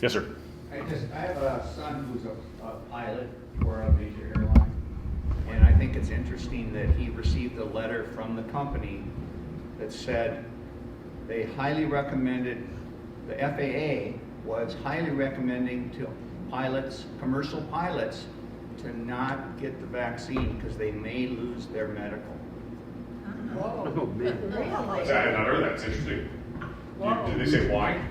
Yes, sir. I have a son who's a pilot for a major airline, and I think it's interesting that he received a letter from the company that said they highly recommended, the FAA was highly recommending to pilots, commercial pilots, to not get the vaccine because they may lose their medical. Oh, man. Really? I had not heard that. It's interesting. Did they say why?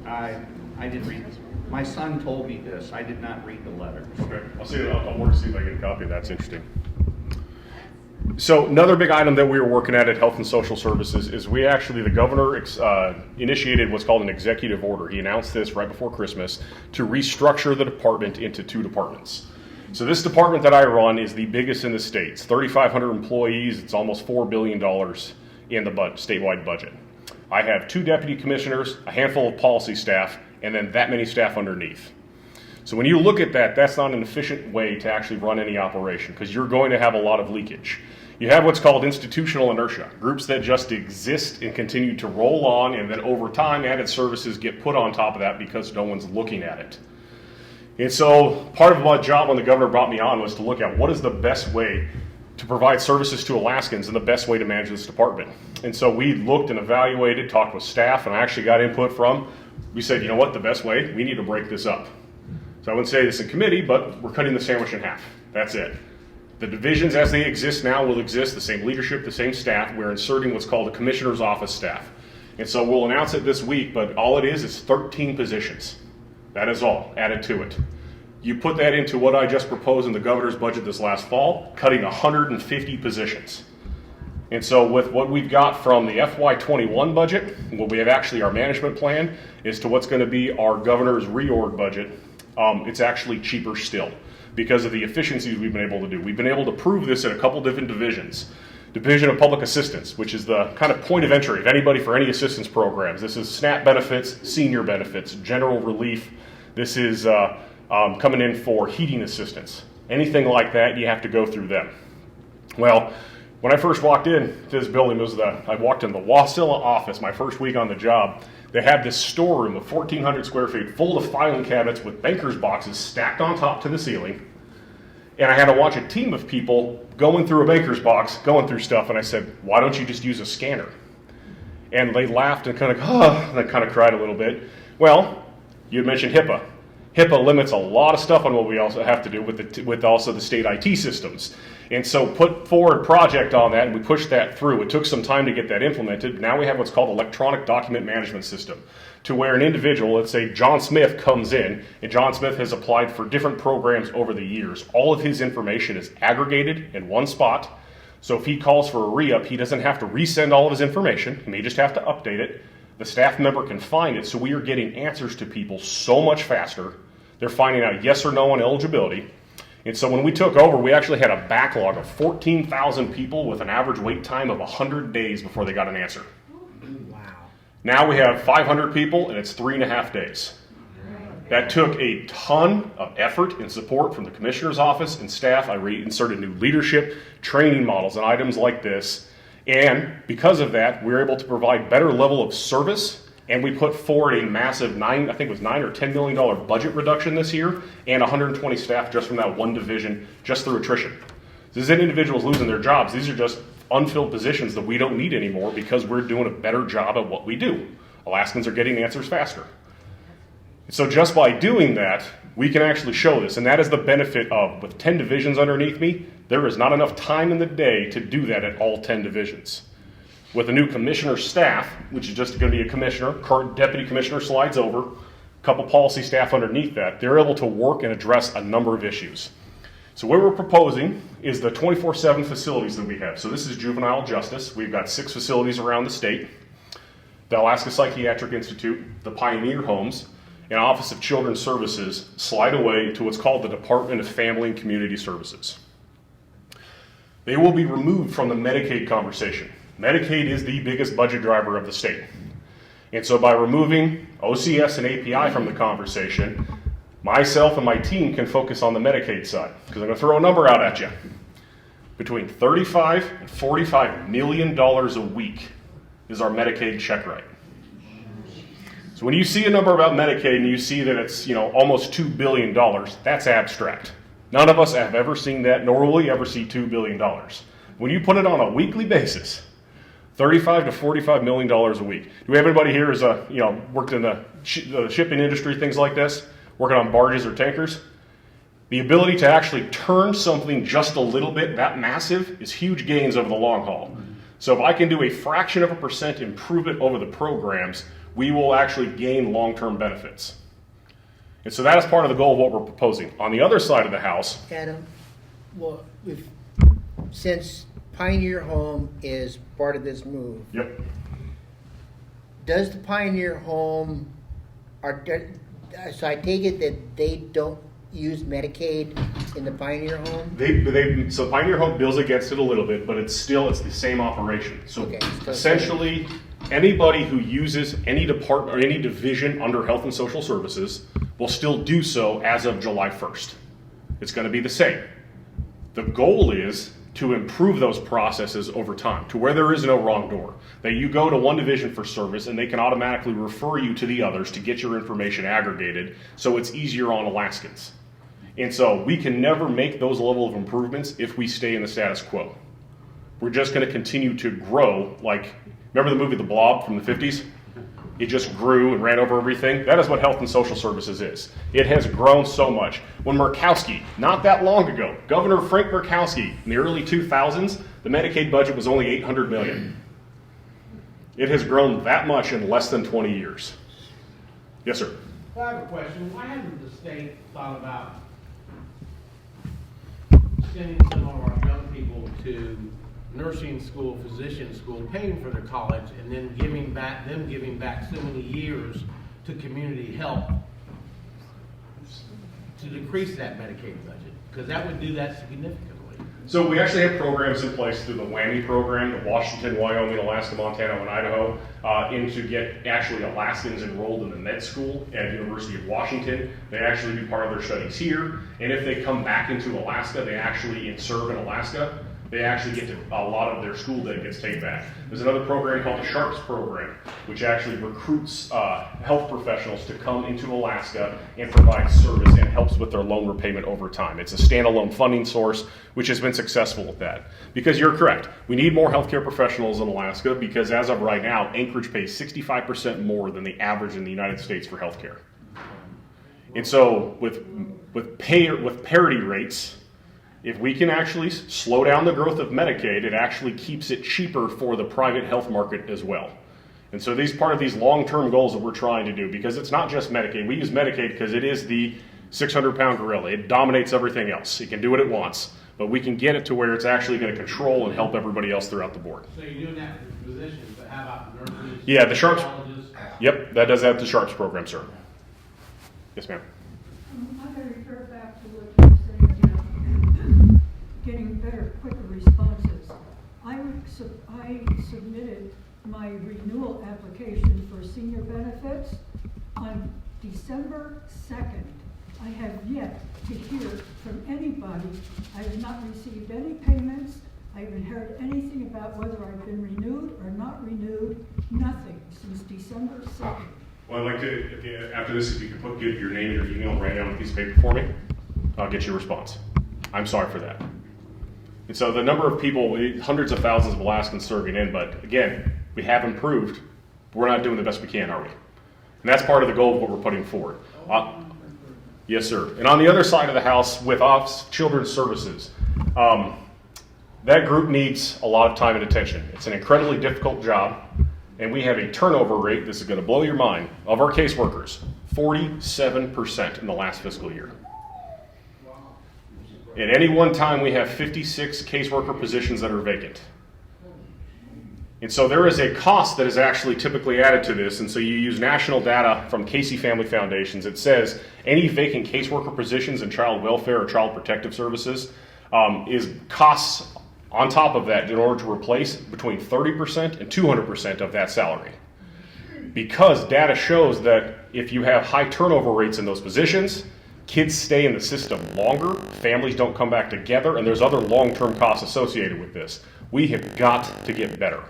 I didn't read this. My son told me this. I did not read the letter. Okay. I'll work to see if I get a copy of that. That's interesting. So another big item that we were working at Health and Social Services is the governor initiated what's called an executive order. He announced this right before Christmas to restructure the department into 2 departments. So this department that I run is the biggest in the state. It's 3,500 employees. It's almost $4 billion in the statewide budget. I have 2 deputy commissioners, a handful of policy staff, and then that many staff underneath. So when you look at that, that's not an efficient way to actually run any operation because you're going to have a lot of leakage. You have what's called institutional inertia, groups that just exist and continue to roll on, and then over time added services get put on top of that because no one's looking at it. And so part of my job when the governor brought me on was to look at what is the best way to provide services to Alaskans and the best way to manage this department. And so we looked and evaluated, talked with staff, and I actually got input from, we said, you know what, the best way, we need to break this up. So I wouldn't say this in committee, but we're cutting the sandwich in half. That's it. The divisions as they exist now will exist, the same leadership, the same staff. We're inserting what's called a commissioner's office staff. And so we'll announce it this week, but all it is 13 positions. That is all added to it. You put that into what I just proposed in the governor's budget this last fall, cutting 150 positions. And so with what we've got from the FY21 budget, what we have actually our management plan is to what's going to be our governor's reorg budget. It's actually cheaper still because of the efficiencies we've been able to do. We've been able to prove this in a couple different divisions. Division of Public Assistance, which is the kind of point of entry of anybody for any assistance programs. This is SNAP benefits, senior benefits, general relief. This is coming in for heating assistance. Anything like that, you have to go through them. Well, when I first walked in to this building, I walked in the Wasilla office my first week on the job. They had this storeroom of 1,400 square feet full of filing cabinets with banker's boxes stacked on top to the ceiling. And I had to watch a team of people going through a banker's box, going through stuff, and I said, why don't you just use a scanner? And they laughed and kind of cried a little bit. Well, you had mentioned HIPAA. HIPAA limits a lot of stuff on what we also have to do with also the state IT systems. And so put forward a project on that, and we pushed that through. It took some time to get that implemented. Now we have what's called electronic document management system, to where an individual, let's say John Smith, comes in, and John Smith has applied for different programs over the years. All of his information is aggregated in one spot. So if he calls for a re-up, he doesn't have to resend all of his information. He may just have to update it. The staff member can find it, so we are getting answers to people so much faster. They're finding out yes or no on eligibility. And so when we took over, we actually had a backlog of 14,000 people with an average wait time of 100 days before they got an answer. Wow. Now we have 500 people, and it's 3.5 days. That took a ton of effort and support from the commissioner's office and staff. I reinserted new leadership, training models, and items like this. And because of that, we were able to provide better level of service. And we put forward a massive $9 or $10 million budget reduction this year, and 120 staff just from that one division, just through attrition. This isn't individuals losing their jobs. These are just unfilled positions that we don't need anymore because we're doing a better job at what we do. Alaskans are getting answers faster. So just by doing that, we can actually show this, and that is the benefit of, with 10 divisions underneath me, there is not enough time in the day to do that at all 10 divisions. With a new commissioner staff, which is just going to be a commissioner, current deputy commissioner slides over, a couple policy staff underneath that, they're able to work and address a number of issues. So what we're proposing is the 24/7 facilities that we have. So this is juvenile justice. We've got 6 facilities around the state. The Alaska Psychiatric Institute, the Pioneer Homes, and Office of Children's Services slide away to what's called the Department of Family and Community Services. they will be removed from the Medicaid conversation. Medicaid is the biggest budget driver of the state. And so by removing OCS and API from the conversation, myself and my team can focus on the Medicaid side. Because I'm going to throw a number out at you. Between $35 and $45 million a week is our Medicaid check write. So when you see a number about Medicaid and you see that it's, almost $2 billion, that's abstract. None of us have ever seen that, nor will we ever see $2 billion. When you put it on a weekly basis, $35 to $45 million a week. Do we have anybody here who's worked in the shipping industry, things like this, working on barges or tankers? The ability to actually turn something just a little bit that massive is huge gains over the long haul. So if I can do a fraction of a percent improvement over the programs, we will actually gain long-term benefits. And so that is part of the goal of what we're proposing. On the other side of the house, Adam, since Pioneer Home is part of this move, yep. Does the Pioneer Home, so I take it that they don't use Medicaid in the Pioneer Home? So Pioneer Home bills against it a little bit, but it's the same operation. So Okay. essentially, anybody who uses any department or any division under Health and Social Services will still do so as of July 1st. It's going to be the same. The goal is to improve those processes over time to where there is no wrong door. That you go to one division for service and they can automatically refer you to the others to get your information aggregated so it's easier on Alaskans. And so we can never make those level of improvements if we stay in the status quo. We're just going to continue to grow. Remember the movie The Blob from the 50s? It just grew and ran over everything. That is what Health and Social Services is. It has grown so much. When Murkowski, not that long ago, Governor Frank Murkowski, in the early 2000s, the Medicaid budget was only $800 million. It has grown that much in less than 20 years. Yes, sir. I have a question. Why hasn't the state thought about sending some of our young people to nursing school, physician school, paying for their college, and then giving back so many years to community health to decrease that Medicaid budget? Because that would do that significantly. So we actually have programs in place through the WWAMI program, the Washington, Wyoming, Alaska, Montana, and Idaho, to get actually Alaskans enrolled in the med school at University of Washington. They actually do part of their studies here, and if they come back into Alaska, they actually serve in Alaska. They actually get a lot of their school day gets taken back. There's another program called the SHARPS program, which actually recruits health professionals to come into Alaska and provide service and helps with their loan repayment over time. It's a standalone funding source, which has been successful with that. Because you're correct, we need more healthcare professionals in Alaska because as of right now, Anchorage pays 65% more than the average in the United States for healthcare. And so with parity rates, if we can actually slow down the growth of Medicaid, it actually keeps it cheaper for the private health market as well. And so these part of these long-term goals that we're trying to do, because it's not just Medicaid. We use Medicaid because it is the 600-pound gorilla. It dominates everything else. It can do what it wants. But we can get it to where it's actually going to control and help everybody else throughout the board. So you're doing that for physicians, but how about nurses? Yeah, the SHARPS. Psychologists? Yep, that does have the SHARPS program, sir. Yes, ma'am. I'm going to refer back to what you were saying about getting better, quicker responses. I submitted my renewal application for senior benefits on December 2nd. I have yet to hear from anybody. I have not received any payments. I haven't heard anything about whether I've been renewed or not renewed. Nothing since December 2nd. Well, I'd like to, after this, if you could give your name and your email right down on a piece of paper for me, I'll get you a response. I'm sorry for that. And so the number of people, hundreds of thousands of Alaskans serving in, but again, we have improved, but we're not doing the best we can, are we? And that's part of the goal of what we're putting forward. Yes, sir. And on the other side of the house, with Children's Services, that group needs a lot of time and attention. It's an incredibly difficult job, and we have a turnover rate, this is going to blow your mind, of our caseworkers, 47% in the last fiscal year. At any one time, we have 56 caseworker positions that are vacant. And so there is a cost that is actually typically added to this, and so you use national data from Casey Family Foundations. It says any vacant caseworker positions in child welfare or child protective services is costs on top of that in order to replace between 30% and 200% of that salary. Because data shows that if you have high turnover rates in those positions, kids stay in the system longer, families don't come back together, and there's other long-term costs associated with this. We have got to get better.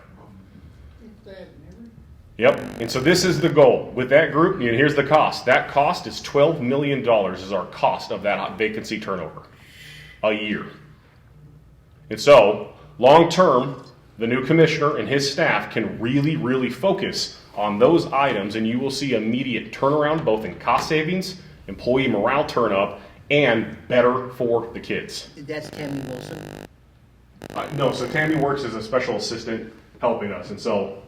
Yep, and so this is the goal. With that group, and here's the cost. That cost is $12 million is our cost of that vacancy turnover a year. And so, long-term, the new commissioner and his staff can really, really focus on those items, and you will see immediate turnaround both in cost savings, employee morale turn up, and better for the kids. That's Tammy Wilson? No, so Tammy works as a special assistant helping us, and so,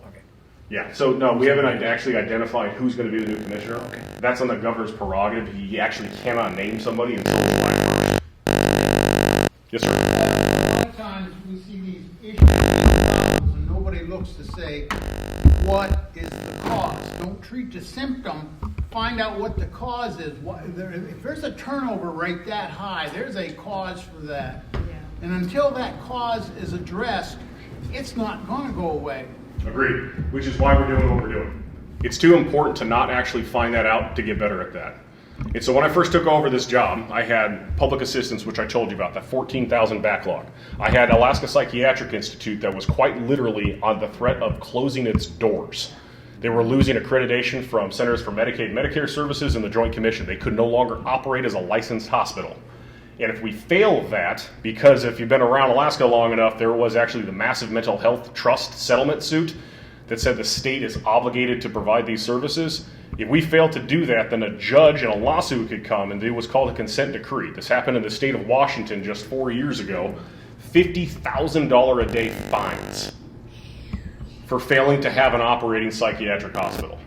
yeah, so no, we haven't actually identified who's going to be the new commissioner. Okay. That's on the governor's prerogative. He actually cannot name somebody until the Yes, sir. A lot of times we see these issues and nobody looks to say, what is the cause? Don't treat the symptom, find out what the cause is. If there's a turnover rate that high, there's a cause for that. Yeah. And until that cause is addressed, it's not going to go away. Agreed, which is why we're doing what we're doing. It's too important to not actually find that out to get better at that. And so when I first took over this job, I had public assistance, which I told you about, that 14,000 backlog. I had Alaska Psychiatric Institute that was quite literally on the threat of closing its doors. They were losing accreditation from Centers for Medicaid and Medicare Services and the Joint Commission. They could no longer operate as a licensed hospital. And if we fail that, because if you've been around Alaska long enough, there was actually the massive mental health trust settlement suit that said the state is obligated to provide these services. If we fail to do that, then a judge in a lawsuit could come and do what's called a consent decree. This happened in the state of Washington just 4 years ago. $50,000 a day fines for failing to have an operating psychiatric hospital.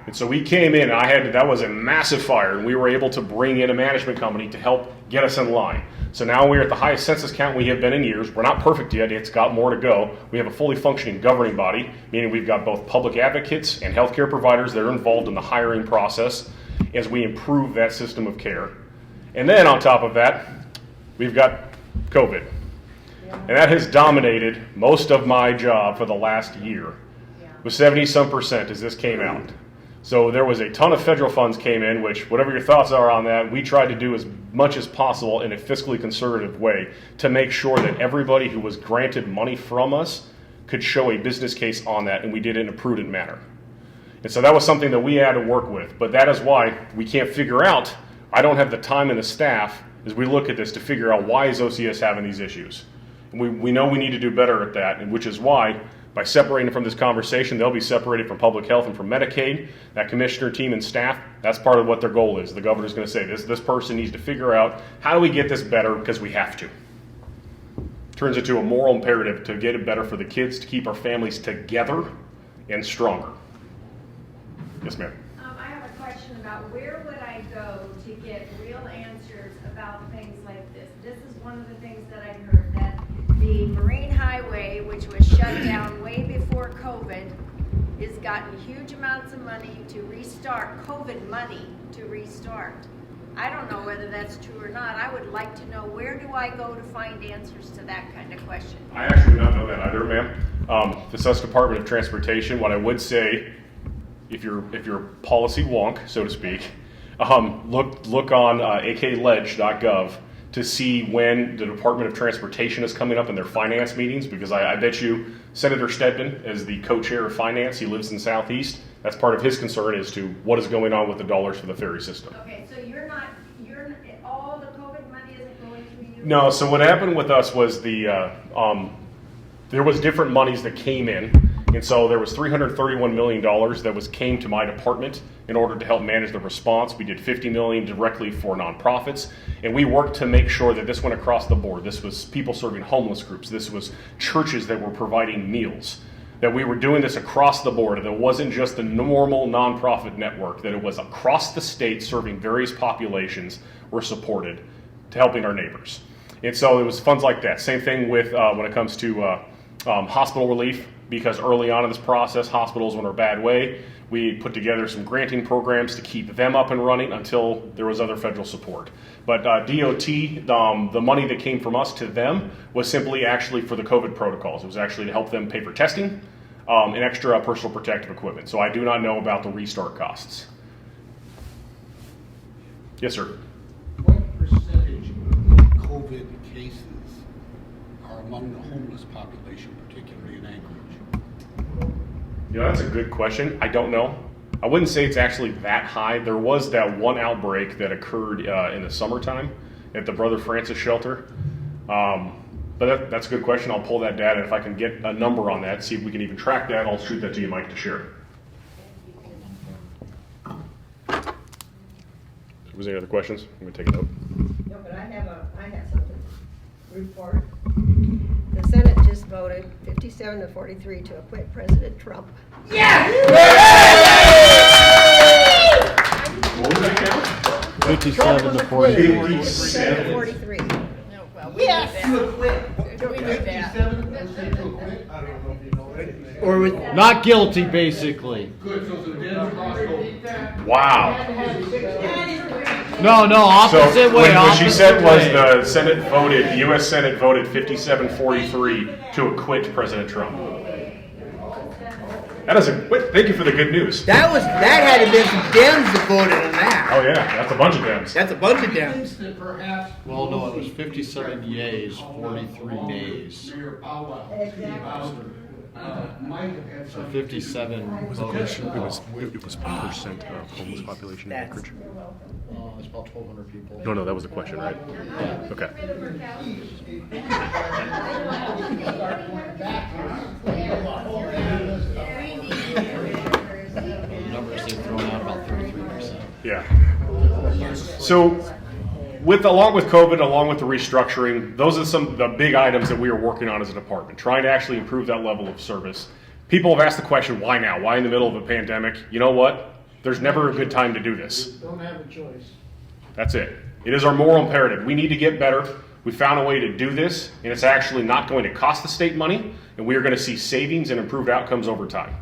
And so we came in, and that was a massive fire, and we were able to bring in a management company to help get us in line. So now we're at the highest census count we have been in years. We're not perfect yet, it's got more to go. We have a fully functioning governing body, meaning we've got both public advocates and healthcare providers that are involved in the hiring process as we improve that system of care. And then on top of that, we've got COVID. And that has dominated most of my job for the last year, with 70-some% as this came out. So there was a ton of federal funds came in, which, whatever your thoughts are on that, we tried to do as much as possible in a fiscally conservative way to make sure that everybody who was granted money from us could show a business case on that, and we did it in a prudent manner. And so that was something that we had to work with. But that is why we can't figure out, I don't have the time and the staff as we look at this to figure out why is OCS having these issues. And we know we need to do better at that, and which is why by separating from this conversation, they'll be separated from public health and from Medicaid. That commissioner team and staff, that's part of what their goal is. The governor's going to say, this person needs to figure out how do we get this better because we have to. Turns into a moral imperative to get it better for the kids, to keep our families together and stronger. Yes, ma'am. I have a question about where would I go to get real answers about things like this? This is one of the things that I've heard, that the Marine Highway, which was shut down way before COVID, has gotten huge amounts of money to restart, COVID money to restart. I don't know whether that's true or not. I would like to know, where do I go to find answers to that kind of question? I actually do not know that either, ma'am. The Sus Department of Transportation, what I would say, if you're policy wonk, so to speak, look on akledge.gov to see when the Department of Transportation is coming up in their finance meetings, because I bet you Senator Stedman, as the co-chair of finance, he lives in Southeast, that's part of his concern as to what is going on with the dollars for the ferry system. Okay, so all the COVID money isn't going through you? No, so what happened with us was there was different monies that came in, and so there was $331 million that came to my department in order to help manage the response. We did $50 million directly for nonprofits, and we worked to make sure that this went across the board. This was people serving homeless groups. This was churches that were providing meals. That we were doing this across the board, and it wasn't just the normal nonprofit network, that it was across the state serving various populations were supported to helping our neighbors. And so it was funds like that. Same thing with when it comes to hospital relief. because early on in this process, hospitals went a bad way. We put together some granting programs to keep them up and running until there was other federal support. But DOT, the money that came from us to them was simply actually for the COVID protocols. It was actually to help them pay for testing and extra personal protective equipment. So I do not know about the restart costs. Yes, sir. What percentage of COVID cases are among the homeless population, particularly in Anchorage? You know, that's a good question. I don't know. I wouldn't say it's actually that high. There was that one outbreak that occurred in the summertime at the Brother Francis shelter. But that's a good question. I'll pull that data, and if I can get a number on that, see if we can even track that, I'll shoot that to you, Mike, to share. Was there any other questions? I'm going to take a note. No, but I have something to report. The Senate just voted 57 to 43 to acquit President Trump. Yeah! What was that count? 57 to 43. 57 to 43. No, well, we Yes! knew that. We knew that. Or with Not guilty, basically. Good, so the dead across the... Wow. No, opposite way. What she said was opposite way. the Senate voted, the U.S. Senate voted 57-43 to acquit President Trump. That is thank you for the good news. that had to been some Dems that voted on that. Oh yeah, that's a bunch of Dems. That's a bunch of Dems. That perhaps... Well, no, it was 57 yeas, 43 nays. Mayor Powell, might have had So some... 57 voted. It was percent of homeless population in Anchorage. It's about 1,200 people. No, that was the question, right? Yeah. Okay. The numbers they've thrown out about 33%. Yeah. So, along with COVID, along with the restructuring, those are some of the big items that we are working on as a department, trying to actually improve that level of service. People have asked the question, why now? Why in the middle of a pandemic? You know what? There's never a good time to do this. Don't have a choice. That's it. It is our moral imperative. We need to get better. We found a way to do this, and it's actually not going to cost the state money, and we are going to see savings and improved outcomes over time.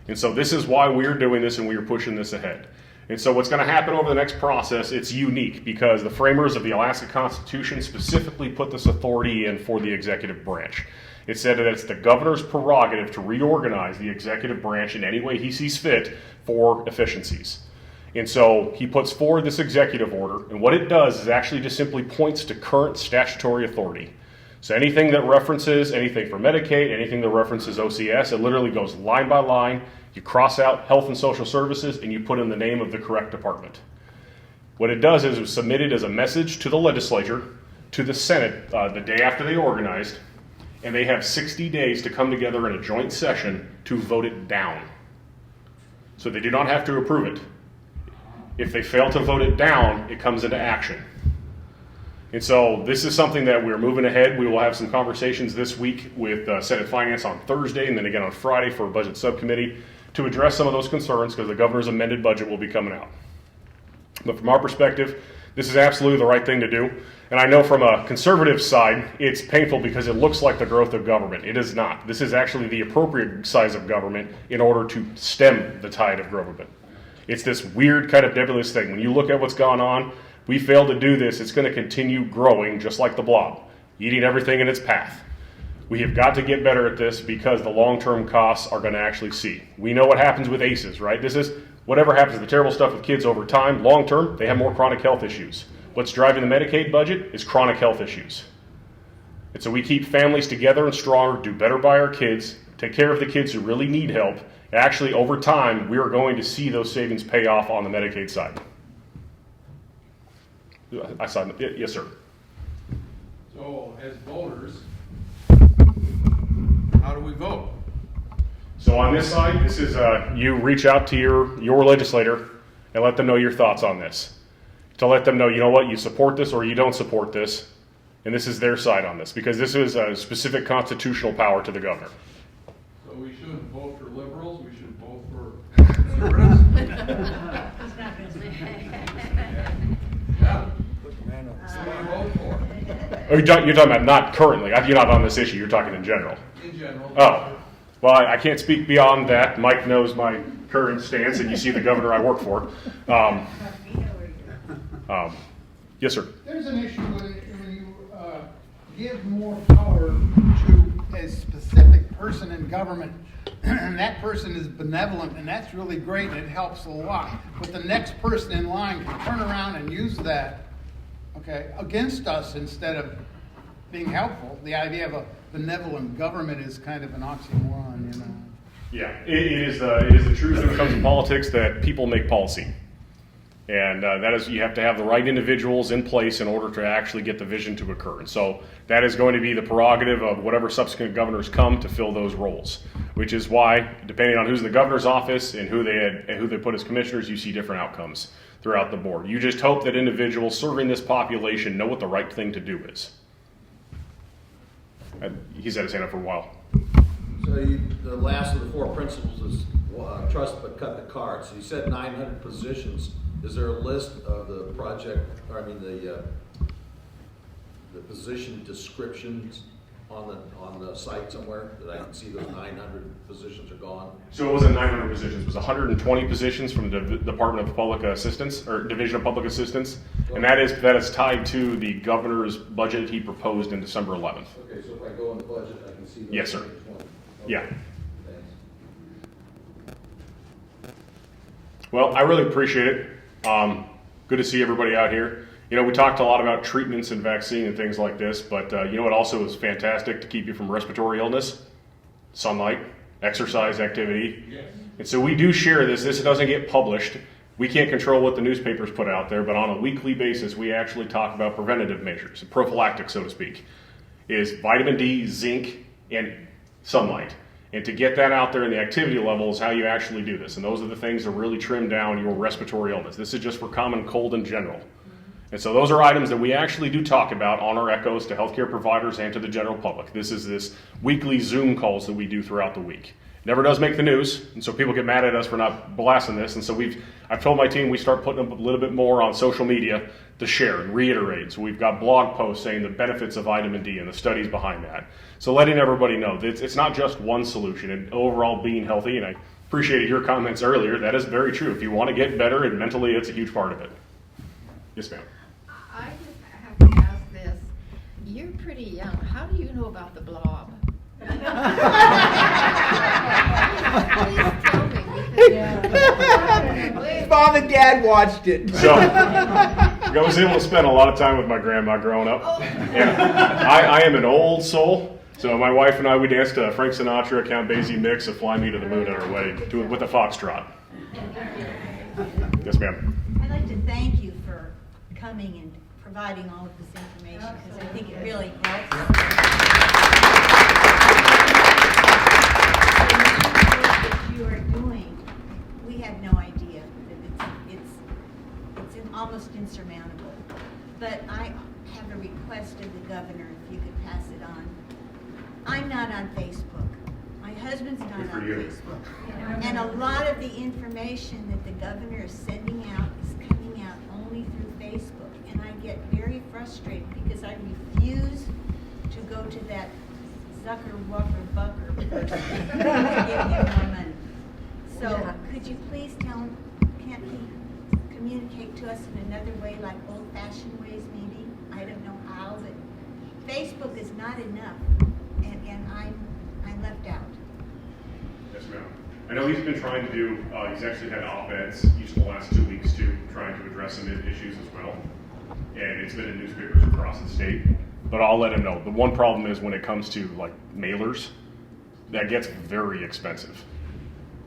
And so this is why we're doing this, and we are pushing this ahead. And so what's going to happen over the next process, it's unique because the framers of the Alaska Constitution specifically put this authority in for the executive branch. It said that it's the governor's prerogative to reorganize the executive branch in any way he sees fit for efficiencies. And so he puts forward this executive order, and what it does is actually just simply points to current statutory authority. So anything that references anything for Medicaid, anything that references OCS, it literally goes line by line. You cross out Health and Social Services, and you put in the name of the correct department. What it does is it was submitted as a message to the legislature, to the Senate the day after they organized, and they have 60 days to come together in a joint session to vote it down. So they do not have to approve it. If they fail to vote it down, it comes into action. And so this is something that we're moving ahead. We will have some conversations this week with Senate Finance on Thursday and then again on Friday for a budget subcommittee to address some of those concerns because the governor's amended budget will be coming out. But from our perspective, this is absolutely the right thing to do. And I know from a conservative side, it's painful because it looks like the growth of government. It is not. This is actually the appropriate size of government in order to stem the tide of government. It's this weird kind of nebulous thing. When you look at what's gone on, we failed to do this. It's going to continue growing just like the blob, eating everything in its path. We have got to get better at this because the long-term costs are going to actually see. We know what happens with ACEs, right? This is whatever happens, the terrible stuff with kids over time, long-term, they have more chronic health issues. What's driving the Medicaid budget is chronic health issues. And so we keep families together and stronger, do better by our kids, take care of the kids who really need help. And actually, over time, we are going to see those savings pay off on the Medicaid side. Yes, sir. So, as voters, how do we vote? So on this side, this is you reach out to your legislator and let them know your thoughts on this. To let them know, you know what, you support this or you don't support this, and this is their side on this, because this is a specific constitutional power to the governor. So we shouldn't vote for liberals, we should vote for conservatives? Yeah. What do you vote for? Oh, you're talking about not currently. You're not on this issue. You're talking in general. In general. Oh. Well, I can't speak beyond that. Mike knows my current stance, and you see the governor I work for. Yes, sir. There's an issue when you give more power to a specific person in government, and that person is benevolent, and that's really great, and it helps a lot. But the next person in line can turn around and use that, okay, against us instead of being helpful. The idea of a benevolent government is kind of an oxymoron, you know. Yeah, it is the truth when it comes to politics that people make policy. And that is, you have to have the right individuals in place in order to actually get the vision to occur. And so that is going to be the prerogative of whatever subsequent governors come to fill those roles, which is why, depending on who's in the governor's office and who they put as commissioners, you see different outcomes throughout the board. You just hope that individuals serving this population know what the right thing to do is. He's had his hand up for a while. So the last of the four principles is trust but cut the card. So you said 900 positions. Is there a list of the the position descriptions on the site somewhere that I can see those 900 positions are gone? So it wasn't 900 positions. It was 120 positions from the Department of Public Assistance, or Division of Public Assistance, and that is tied to the governor's budget he proposed in December 11th. Okay, so if I go in the budget, I can see those. Yes, sir. 120. Okay. Yeah. Thanks. Well, I really appreciate it. Good to see everybody out here. You know, we talked a lot about treatments and vaccine and things like this, but you know what also is fantastic to keep you from respiratory illness? Sunlight, exercise activity. Yes. And so we do share this. This doesn't get published. We can't control what the newspapers put out there, but on a weekly basis, we actually talk about preventative measures, prophylactic, so to speak, is vitamin D, zinc, and sunlight. And to get that out there in the activity level is how you actually do this. And those are the things that really trim down your respiratory illness. This is just for common cold in general. And so those are items that we actually do talk about on our echoes to healthcare providers and to the general public. This is this weekly Zoom calls that we do throughout the week. Never does make the news, and so people get mad at us for not blasting this. And so I've told my team we start putting up a little bit more on social media to share and reiterate. So we've got blog posts saying the benefits of vitamin D and the studies behind that. So letting everybody know that it's not just one solution, and overall being healthy, and I appreciated your comments earlier. That is very true. If you want to get better, and mentally it's a huge part of it. Yes, ma'am. I just have to ask this. You're pretty young. How do you know about the blob? Please tell me. Mom and Dad watched it. So I was able to spend a lot of time with my grandma growing up. And I am an old soul. So my wife and I, we danced to Frank Sinatra, Count Basie mix of Fly Me to the Moon at our wedding with a foxtrot. Yes, ma'am. I'd like to thank you for coming and providing all of this information because I think it really helps. What you are doing, we had no idea that it's almost insurmountable. But I have a request of the governor, if you could pass it on. I'm not on Facebook. My husband's not on Facebook. And a lot of the information that the governor is sending out is coming out only through Facebook. And I get very frustrated because I refuse to go to that Zucker-Wucker-Bucker person and give him more money. So could you please tell him, can't he communicate to us in another way, like old-fashioned ways maybe? I don't know how, but Facebook is not enough. And I'm left out. Yes, ma'am. I know he's been trying to do, he's actually had op-eds each of the last 2 weeks too, trying to address some issues as well. And it's been in newspapers across the state. But I'll let him know. The one problem is when it comes to like mailers, that gets very expensive.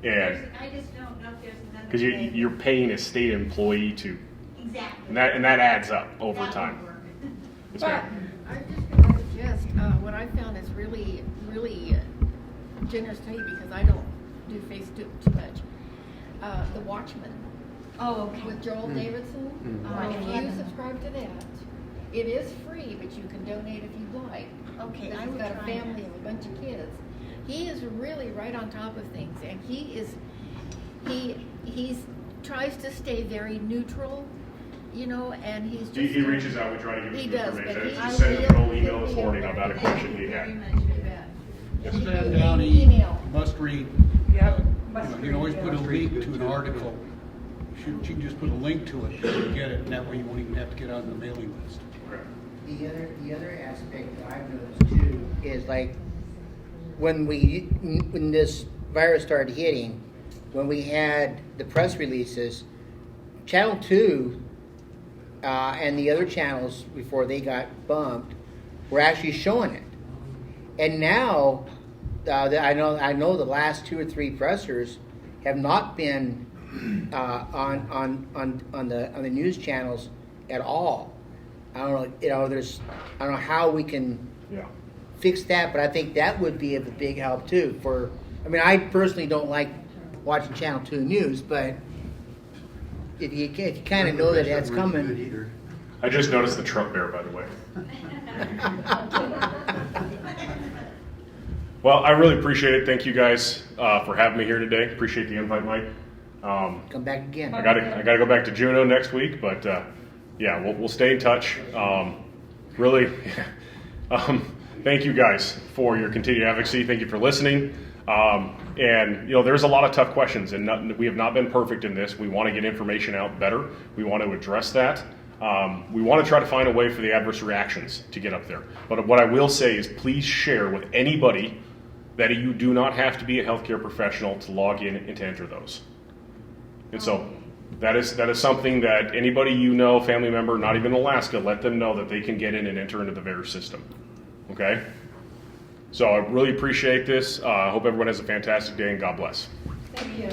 And I just don't know if there's another because you're paying a state employee to, exactly. And that adds up over That time. won't work. Yes, But ma'am. I'm just going to suggest what I found is really, really generous to you because I don't do Facebook too much. The Watchman. Oh, okay. With Joel Davidson. If you subscribe to that, it is free, but you can donate if you'd like. Okay, He's got a family of a bunch of kids. He is really right on top of things, and he tries to stay very neutral, you know, and he's just... He reaches out, we try to give him He some does, information. but I just sent him an old email this morning about a question he had. Stand down, email. must-read. Yep. You can always put a link to an article. You can just put a link to it and get it, and that way you won't even have to get on the mailing list. The other aspect that I've noticed too is like when this virus started hitting, when we had the press releases, Channel 2 and the other channels before they got bumped were actually showing it. And now I know the last 2 or 3 pressers have not been on the news channels at all. I don't know, I don't know how we can fix that, but I think that would be of a big help too. I personally don't like watching Channel 2 news, but if you kind of know that that's coming. I just noticed the Trump bear, by the way. Well, I really appreciate it. Thank you guys for having me here today. Appreciate the invite, Mike. Come back again. I gotta go back to Juneau next week, but yeah, we'll stay in touch. Really, thank you guys for your continued advocacy. Thank you for listening. And there's a lot of tough questions, and we have not been perfect in this. We want to get information out better. We want to address that. We want to try to find a way for the adverse reactions to get up there. But what I will say is please share with anybody that you do not have to be a healthcare professional to log in and to enter those. And so that is something that anybody family member, not even Alaska, let them know that they can get in and enter into the VAERS system. Okay? So I really appreciate this. I hope everyone has a fantastic day, and God bless. Thank you.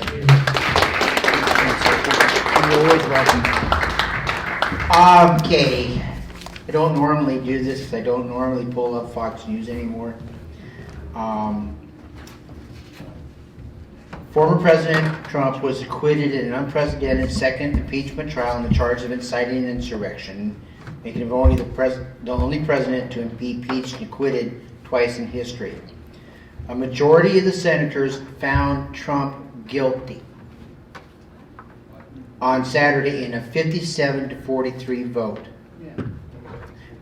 You're always welcome. Okay. I don't normally do this because I don't normally pull up Fox News anymore. Former President Trump was acquitted in an unprecedented second impeachment trial on the charge of inciting an insurrection, making him only the only president to be impeached and acquitted twice in history. A majority of the senators found Trump guilty on Saturday in a 57-43 vote.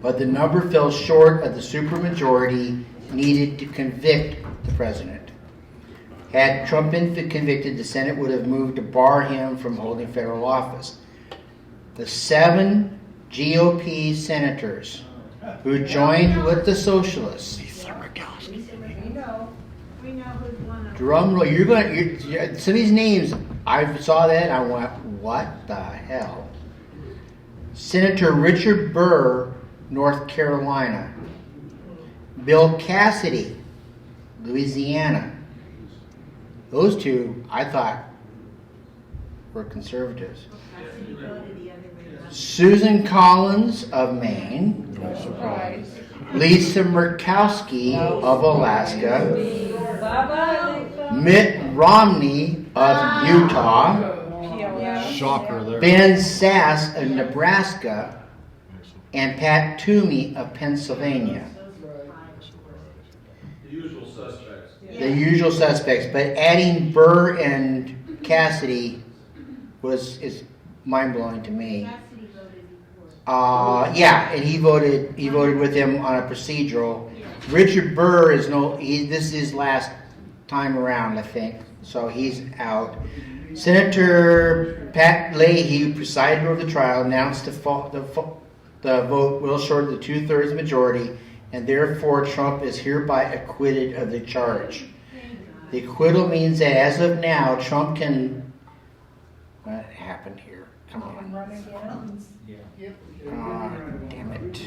But the number fell short of the supermajority needed to convict the president. Had Trump been convicted, the Senate would have moved to bar him from holding federal office. The 7 GOP senators who joined with the Socialists. We know who's one of them. Drum roll. Some of these names, I saw that and I went, what the hell? Senator Richard Burr, North Carolina. Bill Cassidy, Louisiana. Those 2, I thought, were conservatives. Susan Collins of Maine. No surprise. Lisa Murkowski of Alaska. Mitt Romney of Utah. Shocker there. Ben Sasse of Nebraska. And Pat Toomey of Pennsylvania. The usual suspects, but adding Burr and Cassidy is mind-blowing to me. And he voted with him on a procedural. Richard Burr this is his last time around, I think, so he's out. Senator Pat Leahy, who presided over the trial, announced the vote will short of the 2/3 majority, and therefore Trump is hereby acquitted of the charge. The acquittal means that as of now, Trump can... What happened here? Come on. Damn it.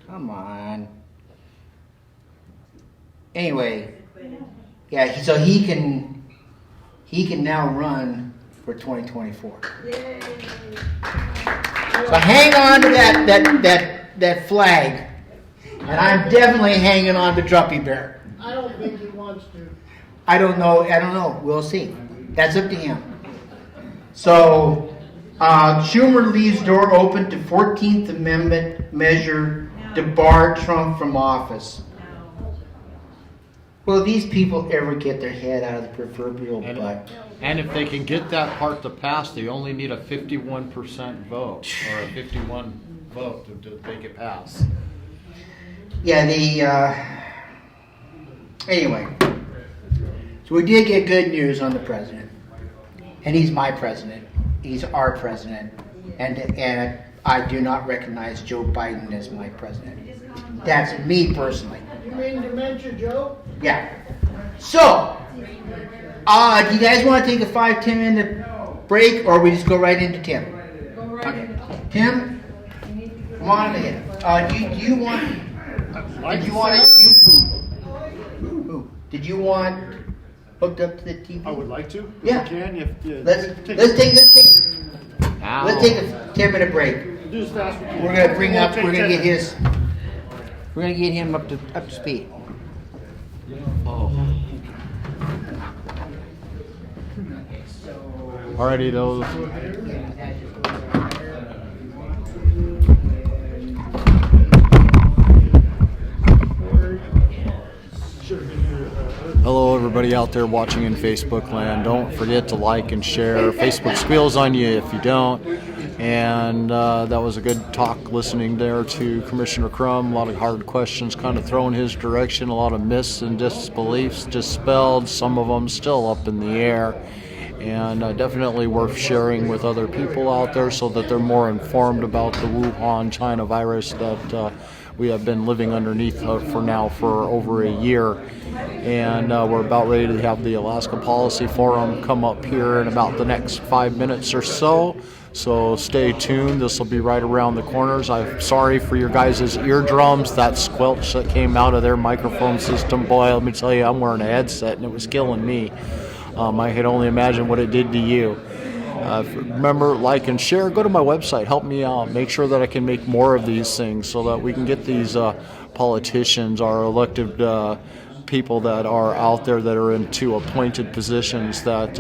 Come on. Anyway, yeah, so he can now run for 2024. Yay. So hang on to that flag, and I'm definitely hanging on to Trumpy Bear. I don't think he wants to. I don't know. We'll see. That's up to him. So Schumer leaves door open to 14th Amendment measure to bar Trump from office. Will these people ever get their head out of the proverbial butt? And if they can get that part to pass, they only need a 51% vote, or a 51 vote to make it pass. Yeah, Anyway, so we did get good news on the president. And he's my president. He's our president. And I do not recognize Joe Biden as my president. That's me personally. You mean dementia, Joe? Yeah. So, do you guys want to take a 5-10 minute break, or we just go right into Tim? Okay. Tim, come on ahead. Do you want? Did you want hooked up to the TV? I would like to. Yeah. If you can. Let's take a 10-minute break. Do as fast as we can. We're gonna get him up to speed. Oh. Alrighty, those. Hello, everybody out there watching in Facebook land. Don't forget to like and share. Facebook squeals on you if you don't. And that was a good talk listening there to Commissioner Crum. A lot of hard questions kind of thrown his direction. A lot of myths and disbeliefs dispelled. Some of them still up in the air. And definitely worth sharing with other people out there so that they're more informed about the Wuhan, China virus that we have been living underneath for over a year. And we're about ready to have the Alaska Policy Forum come up here in about the next 5 minutes or so. So stay tuned. This will be right around the corners. I'm sorry for your guys' eardrums. That squelch that came out of their microphone system, boy, let me tell you, I'm wearing a headset and it was killing me. I could only imagine what it did to you. Remember, like and share. Go to my website. Help me out. Make sure that I can make more of these things so that we can get these politicians, our elected people that are out there that are into appointed positions, that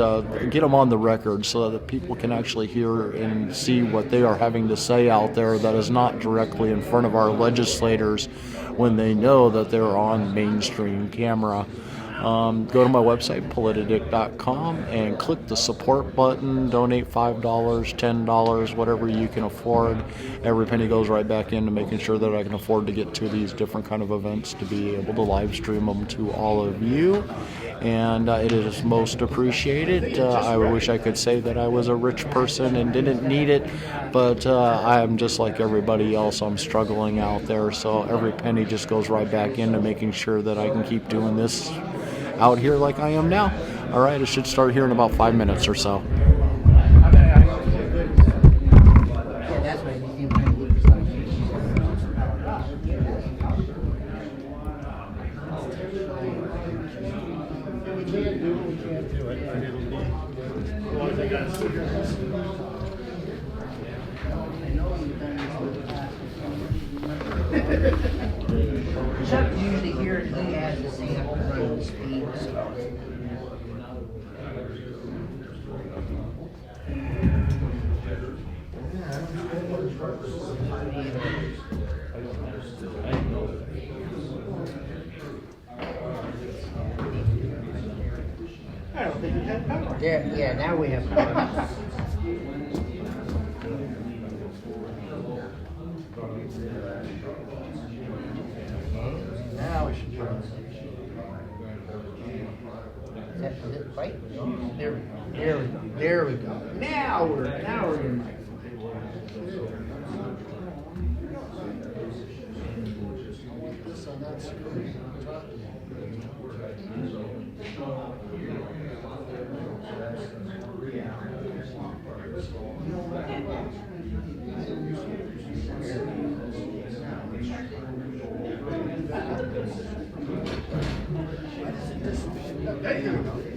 get them on the record so that people can actually hear and see what they are having to say out there that is not directly in front of our legislators when they know that they're on mainstream camera. Go to my website, Politadick.com, and click the support button. Donate $5, $10, whatever you can afford. Every penny goes right back into making sure that I can afford to get to these different kind of events to be able to live stream them to all of you. And it is most appreciated. I wish I could say that I was a rich person and didn't need it, but I am just like everybody else. I'm struggling out there, so every penny just goes right back into making sure that I can keep doing this out here like I am now. All right, it should start here in about 5 minutes or so. Chuck usually here he has the same speed. I don't think we have power. Yeah, now we have power. Now we should try. Is it right? There we go. Now we're in my.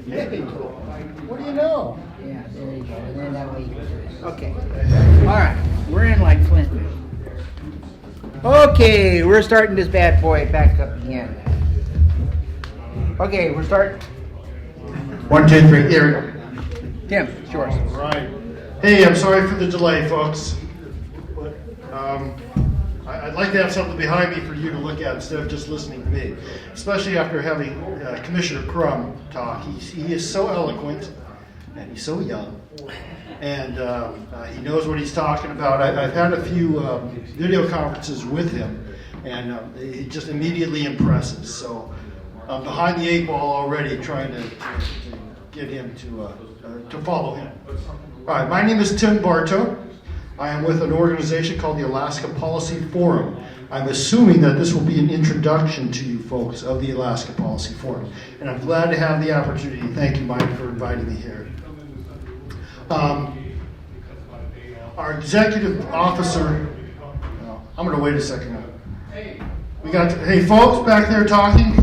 Hey, what do you know? Yeah, there you go. And then that way. Okay. All right. We're in like Flint. Okay, we're starting this bad boy back up again. Okay, we're starting. 1, 2, 3. Here we go. Tim, it's yours. All right. Hey, I'm sorry for the delay, folks. But I'd like to have something behind me for you to look at instead of just listening to me, especially after having Commissioner Crum talk. He is so eloquent, and he's so young, and he knows what he's talking about. I've had a few video conferences with him, and he just immediately impresses. So behind the 8 ball already, trying to get him to follow him. All right, my name is Tim Barto. I am with an organization called the Alaska Policy Forum. I'm assuming that this will be an introduction to you folks of the Alaska Policy Forum. And I'm glad to have the opportunity. Thank you, Mike, for inviting me here. Our executive officer, I'm going to wait a second. Hey folks back there talking.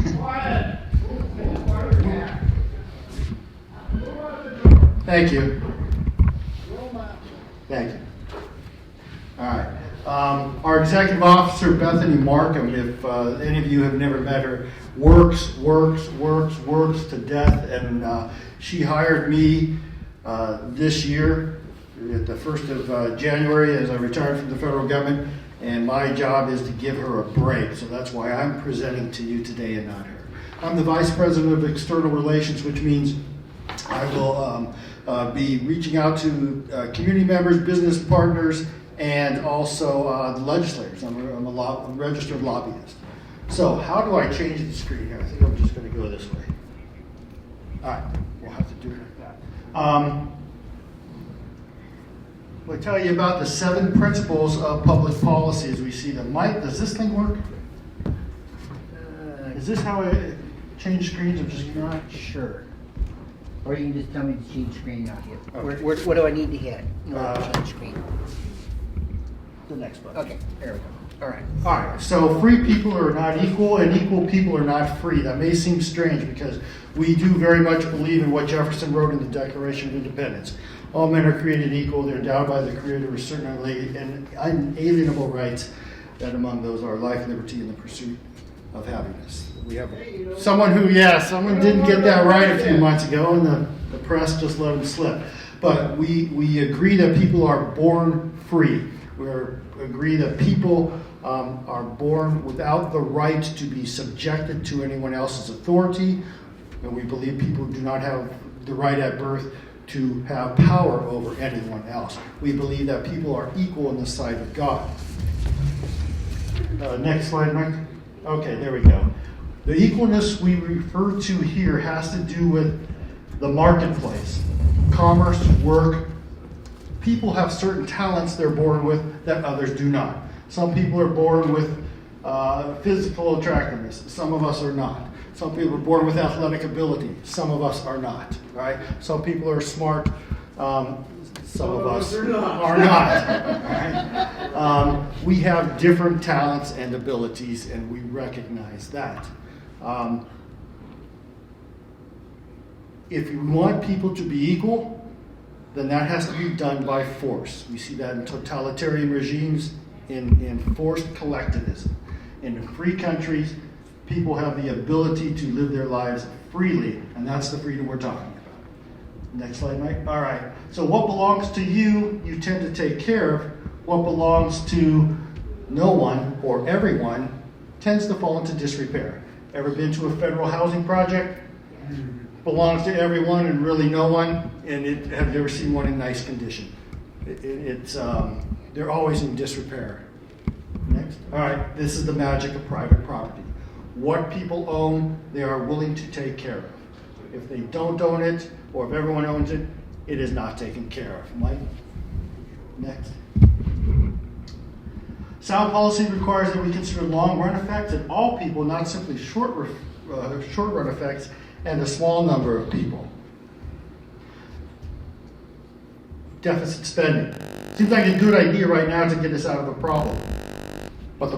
Thank you. Thank you. All right. Our executive officer, Bethany Markham, if any of you have never met her, works to death. And she hired me this year at the 1st of January as I retired from the federal government. And my job is to give her a break. So that's why I'm presenting to you today and not her. I'm the Vice President of External Relations, which means I will be reaching out to community members, business partners, and also the legislators. I'm a registered lobbyist. So how do I change the screen here? I think I'm just going to go this way. All right, we'll have to do it like that. I'll tell you about the 7 principles of public policy as we see them. Mike, does this thing work? Is this how I change screens? I'm just not sure. Or you can just tell me to change screen out here. Okay. What do I need to hit in order to change screen? The next button. Okay, there we go. All right. All right, so free people are not equal and equal people are not free. That may seem strange because we do very much believe in what Jefferson wrote in the Declaration of Independence. All men are created equal. They're endowed by the Creator with certain unalienable rights, that among those are life, liberty, and the pursuit of happiness. We have someone didn't get that right a few months ago, and the press just let him slip. But we agree that people are born free. We agree that people are born without the right to be subjected to anyone else's authority, and we believe people do not have the right at birth to have power over anyone else. We believe that people are equal in the sight of God. Next slide, Mike. Okay, there we go. The equalness we refer to here has to do with the marketplace, commerce, work. People have certain talents they're born with that others do not. Some people are born with physical attractiveness. Some of us are not. Some people are born with athletic ability. Some of us are not. Right? Some people are smart. Some of us are not. Right? We have different talents and abilities, and we recognize that. If you want people to be equal, then that has to be done by force. We see that in totalitarian regimes, in forced collectivism. In free countries, people have the ability to live their lives freely, and that's the freedom we're talking about. Next slide, Mike. All right. So what belongs to you, you tend to take care of. What belongs to no one or everyone tends to fall into disrepair. Ever been to a federal housing project? Belongs to everyone and really no one. And have you ever seen one in nice condition? They're always in disrepair. Next. All right. This is the magic of private property. What people own, they are willing to take care of. If they don't own it, or if everyone owns it, it is not taken care of. Mike? Next. Sound policy requires that we consider long-run effects in all people, not simply short-run effects and a small number of people. Deficit spending. Seems like a good idea right now to get us out of a problem. But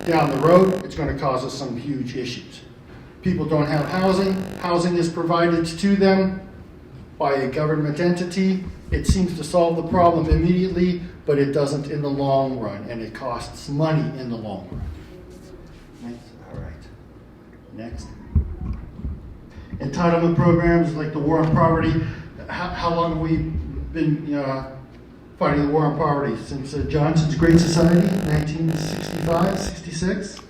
down the road, it's going to cause us some huge issues. People don't have housing. Housing is provided to them by a government entity. It seems to solve the problem immediately, but it doesn't in the long run, and it costs money in the long run. Next. All right. Next. Entitlement programs like the war on poverty. How long have we been fighting the war on poverty? Since Johnson's Great Society, 1965, 66?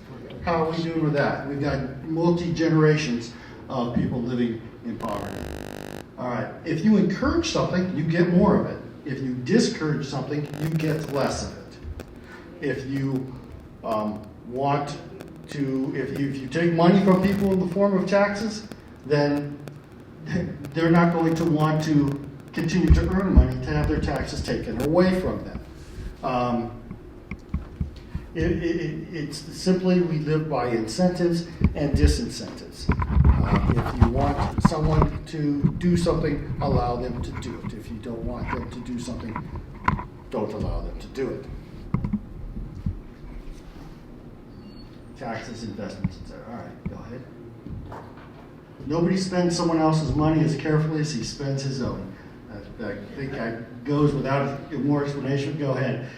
How are we doing with that? We've got multi-generations of people living in poverty. All right. If you encourage something, you get more of it. If you discourage something, you get less of it. If you want to, if you take money from people in the form of taxes, then they're not going to want to continue to earn money to have their taxes taken away from them. It's simply, we live by incentives and disincentives. If you want someone to do something, allow them to do it. If you don't want them to do something, don't allow them to do it. Taxes, investments, etc. All right, go ahead. Nobody spends someone else's money as carefully as he spends his own. I think that goes without more explanation. Go ahead.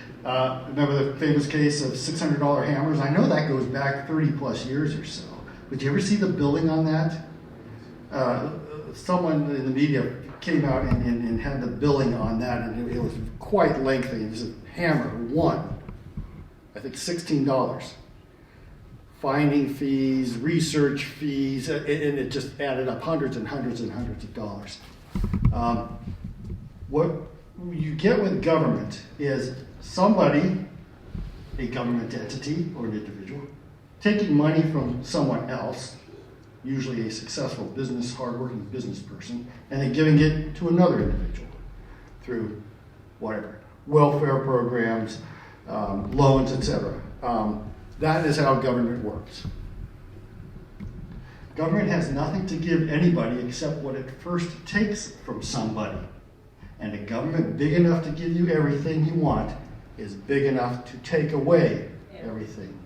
Remember the famous case of $600 hammers? I know that goes back 30 plus years or so. But did you ever see the billing on that? Someone in the media came out and had the billing on that, and it was quite lengthy. It was a hammer, one, I think $16. Finding fees, research fees, and it just added up hundreds and hundreds and hundreds of dollars. What you get with government is somebody, a government entity or an individual, taking money from someone else, usually a successful business, hardworking business person, and then giving it to another individual through whatever, welfare programs, loans, etc. That is how government works. Government has nothing to give anybody except what it first takes from somebody. And a government big enough to give you everything you want is big enough to take away everything.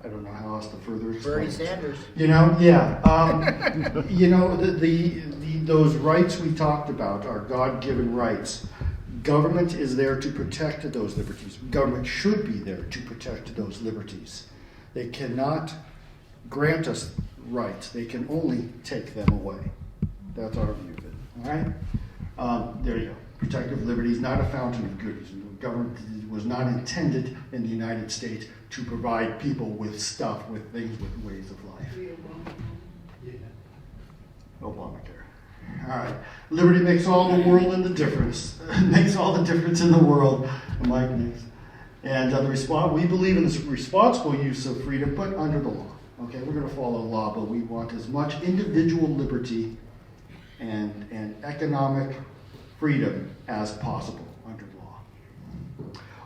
I don't know how else to further explain. Bernie Sanders. You know, yeah. You know, those rights we talked about are God-given rights. Government is there to protect those liberties. Government should be there to protect those liberties. They cannot grant us rights. They can only take them away. That's our view of it. All right? There you go. Protective liberty is not a fountain of goodies. Government was not intended in the United States to provide people with stuff, with things, with ways of life. Obamacare. All right. Liberty makes all the world and the difference. Makes all the difference in the world. Mike next. And we believe in the responsible use of freedom, but under the law. Okay, we're going to follow law, but we want as much individual liberty and economic freedom as possible under law.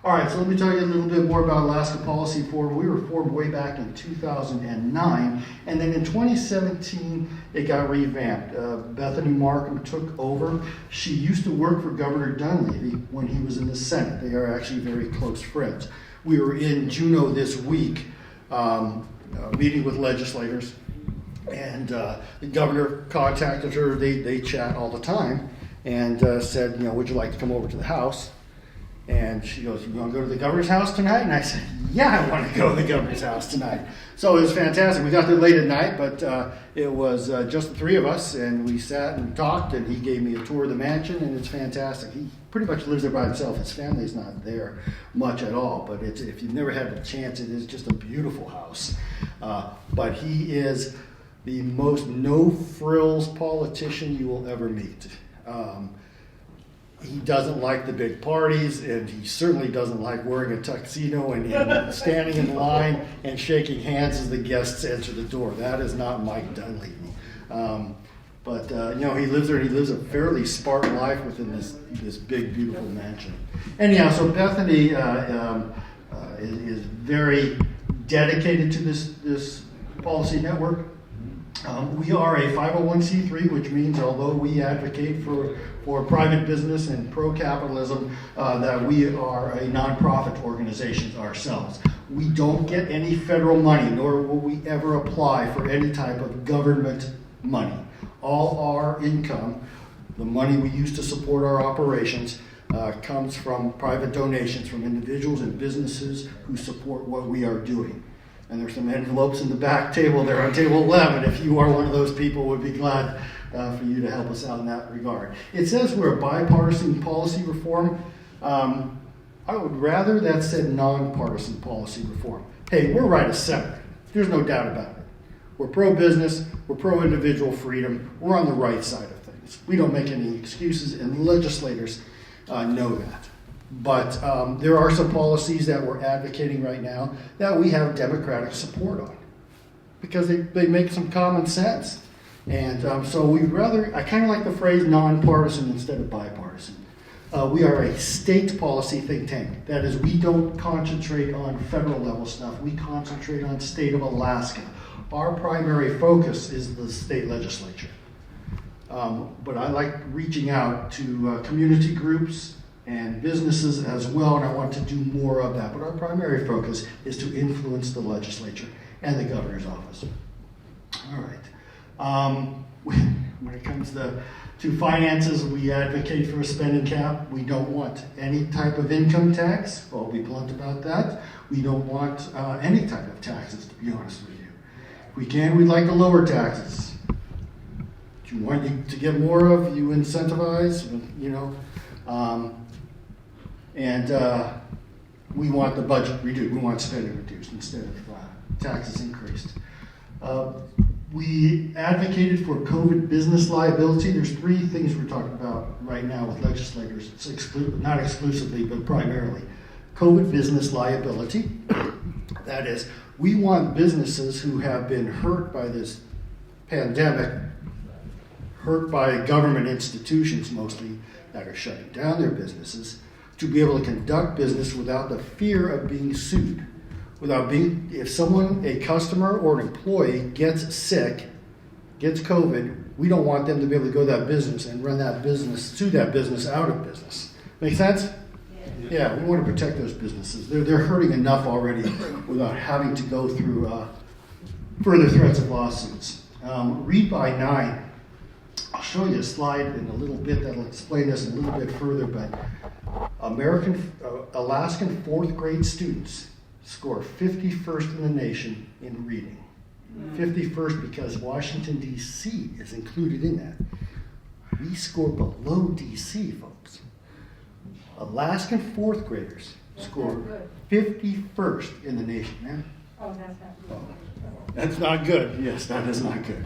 All right, so let me tell you a little bit more about Alaska Policy Forum. We were formed way back in 2009, and then in 2017, it got revamped. Bethany Markham took over. She used to work for Governor Dunleavy when he was in the Senate. They are actually very close friends. We were in Juneau this week, meeting with legislators, and the governor contacted her. They chat all the time, and said, would you like to come over to the house? And she goes, you want to go to the governor's house tonight? And I said, yeah, I want to go to the governor's house tonight. So it was fantastic. We got there late at night, but it was just the three of us, and we sat and talked, and he gave me a tour of the mansion, and it's fantastic. He pretty much lives there by himself. His family's not there much at all, but if you've never had the chance, it is just a beautiful house. But he is the most no-frills politician you will ever meet. He doesn't like the big parties, and he certainly doesn't like wearing a tuxedo and standing in line and shaking hands as the guests enter the door. That is not Mike Dunleavy. But he lives there, and he lives a fairly Spartan life within this big, beautiful mansion. Anyhow, so Bethany is very dedicated to this policy network. We are a 501c3, which means although we advocate for private business and pro-capitalism, that we are a nonprofit organization ourselves. We don't get any federal money, nor will we ever apply for any type of government money. All our income, the money we use to support our operations, comes from private donations from individuals and businesses who support what we are doing. And there's some envelopes in the back table there on table 11. If you are one of those people, we'd be glad for you to help us out in that regard. It says we're a bipartisan policy reform. I would rather that said nonpartisan policy reform. Hey, we're right of center. There's no doubt about it. We're pro-business. We're pro-individual freedom. We're on the right side of things. we don't make any excuses, and legislators know that. But there are some policies that we're advocating right now that we have Democratic support on because they make some common sense. And so I kind of like the phrase nonpartisan instead of bipartisan. We are a state policy think tank. That is, we don't concentrate on federal level stuff. We concentrate on state of Alaska. Our primary focus is the state legislature. But I like reaching out to community groups and businesses as well, and I want to do more of that. But our primary focus is to influence the legislature and the governor's office. All right. When it comes to finances, we advocate for a spending cap. We don't want any type of income tax. I'll be blunt about that. We don't want any type of taxes, to be honest with you. If we can, we'd like to lower taxes. Do you want to get more of, you incentivize, you know. We want the budget reduced. We want spending reduced instead of taxes increased. We advocated for COVID business liability. There's three things we're talking about right now with legislators. It's not exclusively, but primarily. COVID business liability. That is, we want businesses who have been hurt by this pandemic, hurt by government institutions mostly that are shutting down their businesses, to be able to conduct business without the fear of being sued. If someone, a customer or an employee gets sick, gets COVID, we don't want them to be able to go to that business and run that business, sue that business out of business. Make sense? Yeah, we want to protect those businesses. They're hurting enough already without having to go through further threats of lawsuits. Read by 9. I'll show you a slide in a little bit that'll explain this a little bit further, but Alaskan 4th grade students score 51st in the nation in reading. 51st because Washington, D.C. is included in that. We score below D.C., folks. Alaskan 4th graders score 51st in the nation. Man. Oh, that's not good. That's not good. Yes, that is not good.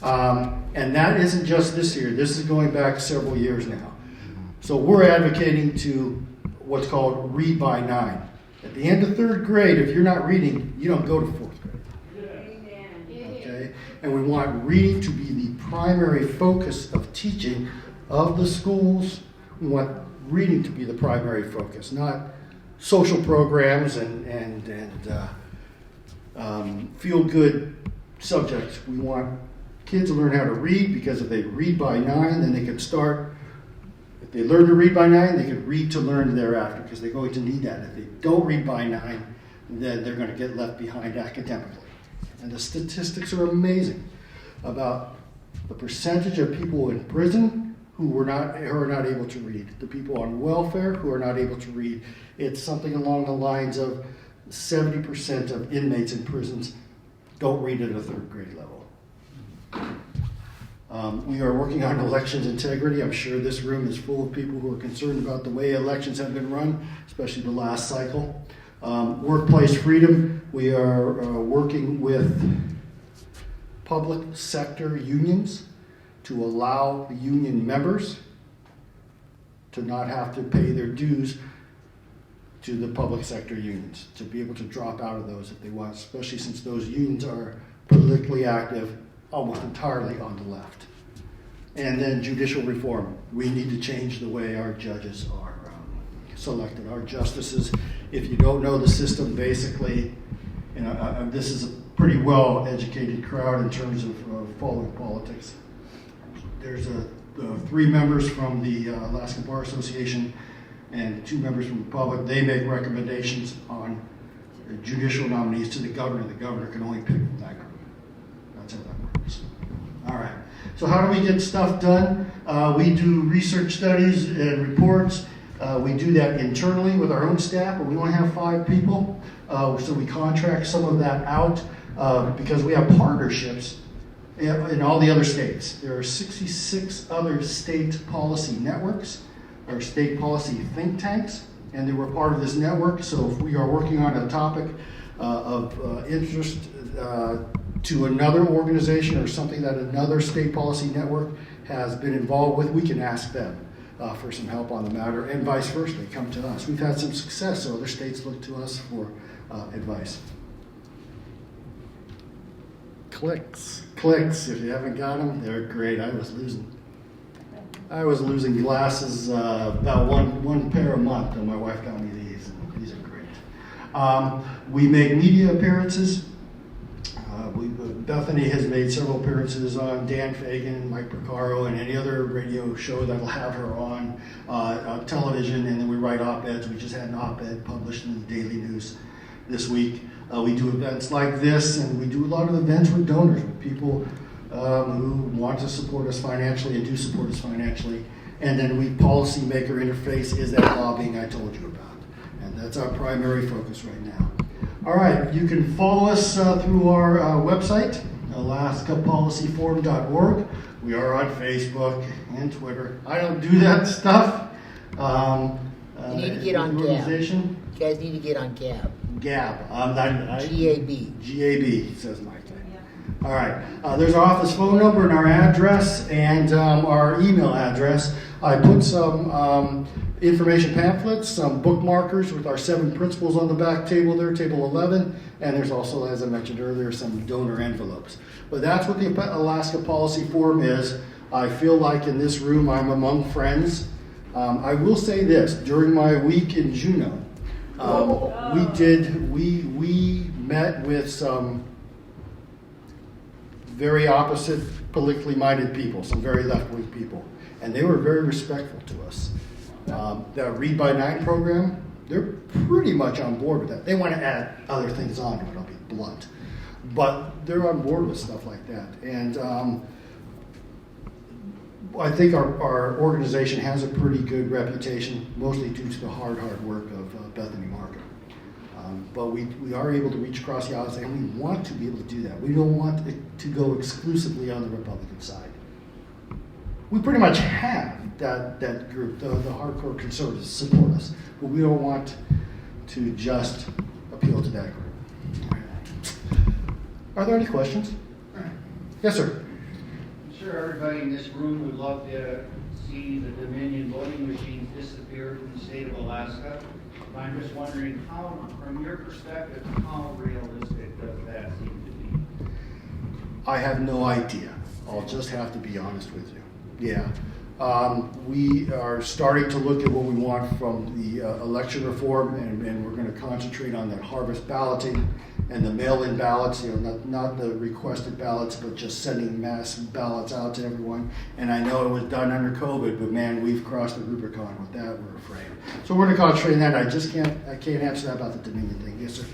And that isn't just this year. This is going back several years now. So we're advocating to what's called read by 9. At the end of 3rd grade, if you're not reading, you don't go to 4th grade. Okay? And we want reading to be the primary focus of teaching of the schools. We want reading to be the primary focus, not social programs and feel-good subjects. We want kids to learn how to read, because if they read by 9, then they can start. If they learn to read by 9, they can read to learn thereafter, because they're going to need that. If they don't read by 9, then they're going to get left behind academically. And the statistics are amazing about the percentage of people in prison who are not able to read, the people on welfare who are not able to read. It's something along the lines of 70% of inmates in prisons don't read at a 3rd grade level. We are working on elections integrity. I'm sure this room is full of people who are concerned about the way elections have been run, especially the last cycle. Workplace freedom. We are working with public sector unions to allow the union members to not have to pay their dues to the public sector unions, to be able to drop out of those if they want, especially since those unions are politically active almost entirely on the left. And then judicial reform. We need to change the way our judges are selected, our justices. If you don't know the system, basically, this is a pretty well-educated crowd in terms of following politics. There's 3 members from the Alaska Bar Association and 2 members from the public. They make recommendations on judicial nominees to the governor. The governor can only pick from that group. That's how that works. All right. So how do we get stuff done? We do research studies and reports. We do that internally with our own staff, but we only have 5 people. So we contract some of that out because we have partnerships in all the other states. There are 66 other state policy networks or state policy think tanks, and they were part of this network. So if we are working on a topic of interest to another organization or something that another state policy network has been involved with, we can ask them for some help on the matter, and vice versa. They come to us. We've had some success, so other states look to us for advice. Clicks. If you haven't got them, they're great. I was losing glasses about one pair a month, and my wife got me these. These are great. We make media appearances. Bethany has made several appearances on Dan Fagan, Mike Porcaro, and any other radio show that will have her on television, and then we write op-eds. We just had an op-ed published in the Daily News this week. We do events like this, and we do a lot of events with donors, with people who want to support us financially and do support us financially. And then policymaker interface is that lobbying I told you about. And that's our primary focus right now. All right, you can follow us through our website, alaskapolicyforum.org. We are on Facebook and Twitter. I don't do that stuff. You need to get on Gab. You guys need to get on Gab. Gab. GAB. GAB, says Mike. All right. There's our office phone number and our address and our email address. I put some information pamphlets, some bookmarkers with our 7 principles on the back table there, table 11, and there's also, as I mentioned earlier, some donor envelopes. But that's what the Alaska Policy Forum is. I feel like in this room I'm among friends. I will say this, during my week in Juneau, we met with some very opposite politically minded people, some very left-wing people, and they were very respectful to us. The Read by Night program, they're pretty much on board with that. They want to add other things on to it, I'll be blunt. But they're on board with stuff like that. And I think our organization has a pretty good reputation, mostly due to the hard work of Bethany Markham. But we are able to reach across the aisle, and we want to be able to do that. We don't want it to go exclusively on the Republican side. We pretty much have that group, the hardcore conservatives support us, but we don't want to just appeal to that group. Are there any questions? Yes, sir. I'm sure everybody in this room would love to see the Dominion voting machines disappear from the state of Alaska. I'm just wondering how, from your perspective, how realistic does that seem to be? I have no idea. I'll just have to be honest with you. Yeah. We are starting to look at what we want from the election reform, and we're going to concentrate on that harvest balloting and the mail-in ballots, not the requested ballots, but just sending mass ballots out to everyone. And I know it was done under COVID, but man, we've crossed the Rubicon with that, we're afraid. So we're going to concentrate on that. I can't answer that about the Dominion thing. Yes, sir.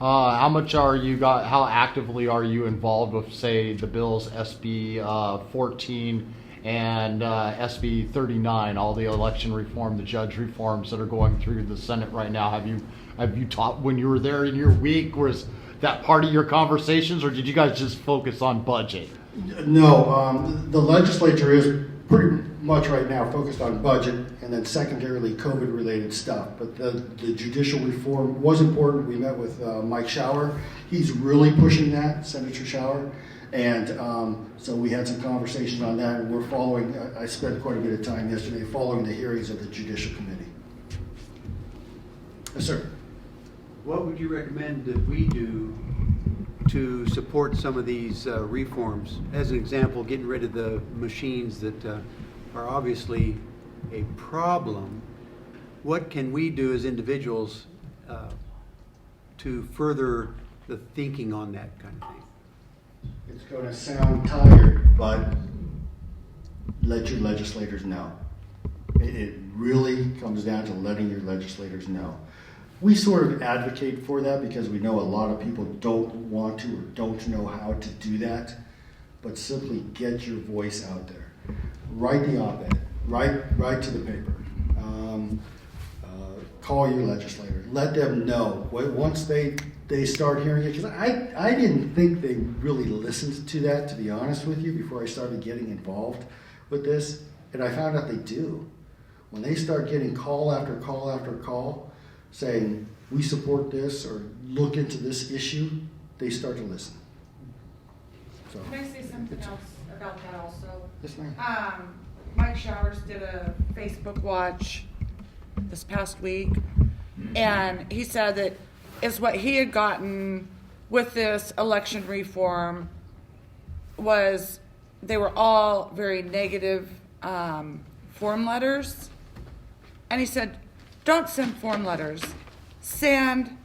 How much are you how actively are you involved with, say, the bills SB 14 and SB 39, all the election reform, the judge reforms that are going through the Senate right now? Have you taught when you were there in your week? Was that part of your conversations, or did you guys just focus on budget? No, the legislature is pretty much right now focused on budget and then secondarily COVID-related stuff. But the judicial reform was important. We met with Mike Schauer. He's really pushing that, Senator Schauer. And so we had some conversations on that, and we're following. I spent quite a bit of time yesterday following the hearings of the Judicial Committee. Yes, sir. What would you recommend that we do to support some of these reforms? As an example, getting rid of the machines that are obviously a problem. What can we do as individuals to further the thinking on that kind of thing? It's going to sound tired, but let your legislators know. It really comes down to letting your legislators know. We sort of advocate for that because we know a lot of people don't want to or don't know how to do that, but simply get your voice out there. Write the op-ed, write to the paper, call your legislator, let them know. Once they start hearing it, because I didn't think they really listened to that, to be honest with you, before I started getting involved with this, and I found out they do. When they start getting call after call after call saying, we support this or look into this issue, they start to listen. So. Can I say something else? about that also. Yes, ma'am. Mike Showers did a Facebook watch this past week, and he said that is what he had gotten with this election reform was they were all very negative form letters. And he said, don't send form letters. Send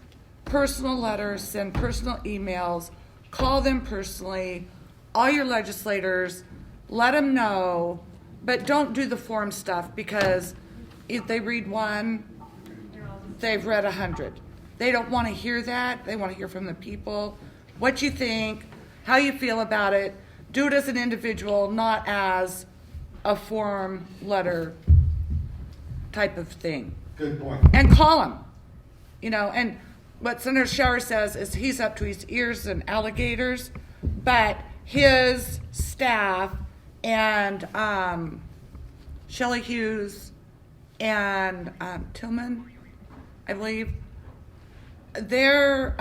personal letters, send personal emails, call them personally, all your legislators, let them know, but don't do the form stuff because if they read one, they've read 100. They don't want to hear that. They want to hear from the people what you think, how you feel about it. Do it as an individual, not as a form letter type of thing. Good point. And call them. You know, and what Senator Shower says is he's up to his ears in alligators, but his staff and Shelley Hughes and Tillman, I believe, their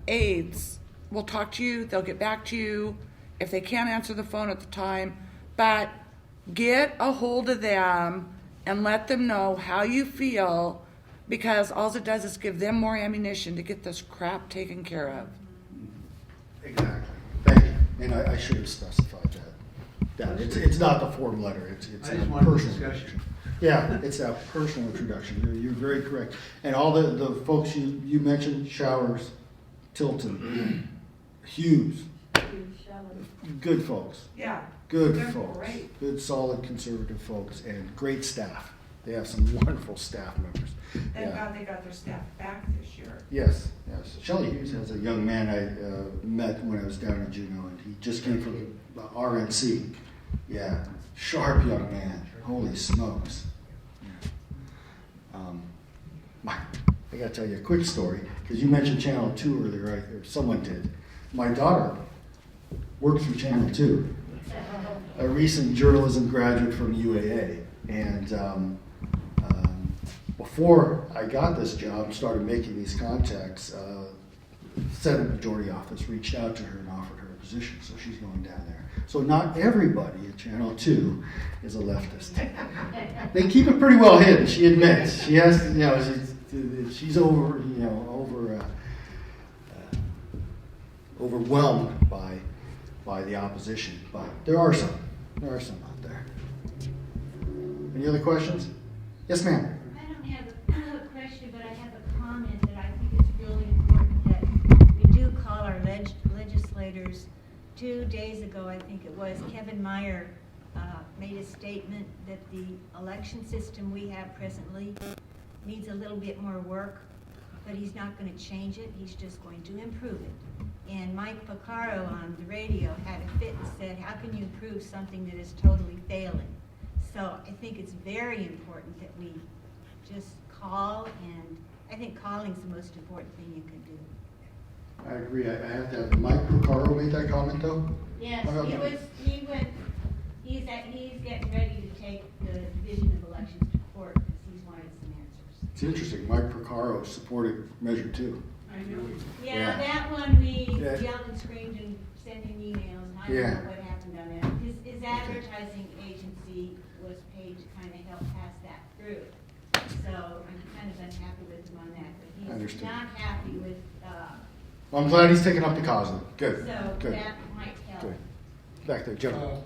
aides will talk to you. They'll get back to you if they can't answer the phone at the time. But get a hold of them and let them know how you feel, because all it does is give them more ammunition to get this crap taken care of. Exactly. Thank you. And I should have specified that. It's not the form letter. It's I a just wanted personal discussion. introduction. Yeah, it's a personal introduction. You're very correct. And all the folks you mentioned, Showers, Tilton, Hughes, good folks. Yeah. Good They're folks. great. Good, solid, conservative folks, and great staff. They have some wonderful staff members. Thank God they got their staff back this year. Yes, yes. Shelley Hughes has a young man I met when I was down in Juneau, and he just came from the RNC. Yeah, sharp young man. Holy smokes. I got to tell you a quick story, because you mentioned Channel 2 earlier, right? Or someone did. My daughter worked for Channel 2, a recent journalism graduate from UAA. And before I got this job, started making these contacts, Senate Majority Office reached out to her and offered her a position, so she's going down there. So not everybody at Channel 2 is a leftist. They keep it pretty well hidden, she admits. She has, she's overwhelmed by the opposition, but there are some out there. Any other questions? Yes, ma'am. I don't have a question, but I have a comment that I think it's really important that we do call our legislators. 2 days ago, I think it was, Kevin Meyer made a statement that the election system we have presently needs a little bit more work, but he's not going to change it. He's just going to improve it. And Mike Picaro on the radio had a fit and said, how can you improve something that is totally failing? So I think it's very important that we just call, and I think calling is the most important thing you can do. I agree. I have to have Mike Picaro made that comment though? Yes, he's getting ready to take the Division of Elections to court because he's wanted some answers. It's interesting. Mike Picaro supported Measure 2. I know. Yeah, that one we yelled and screamed and sent him emails, and I don't know what happened on that. His advertising agency was paid to kind of help pass that through. So I'm kind of unhappy with him on that, but he's not happy with, Well, I'm glad he's taking up the cause of it. Good. so Good. that might help. Good. Back there, gentlemen.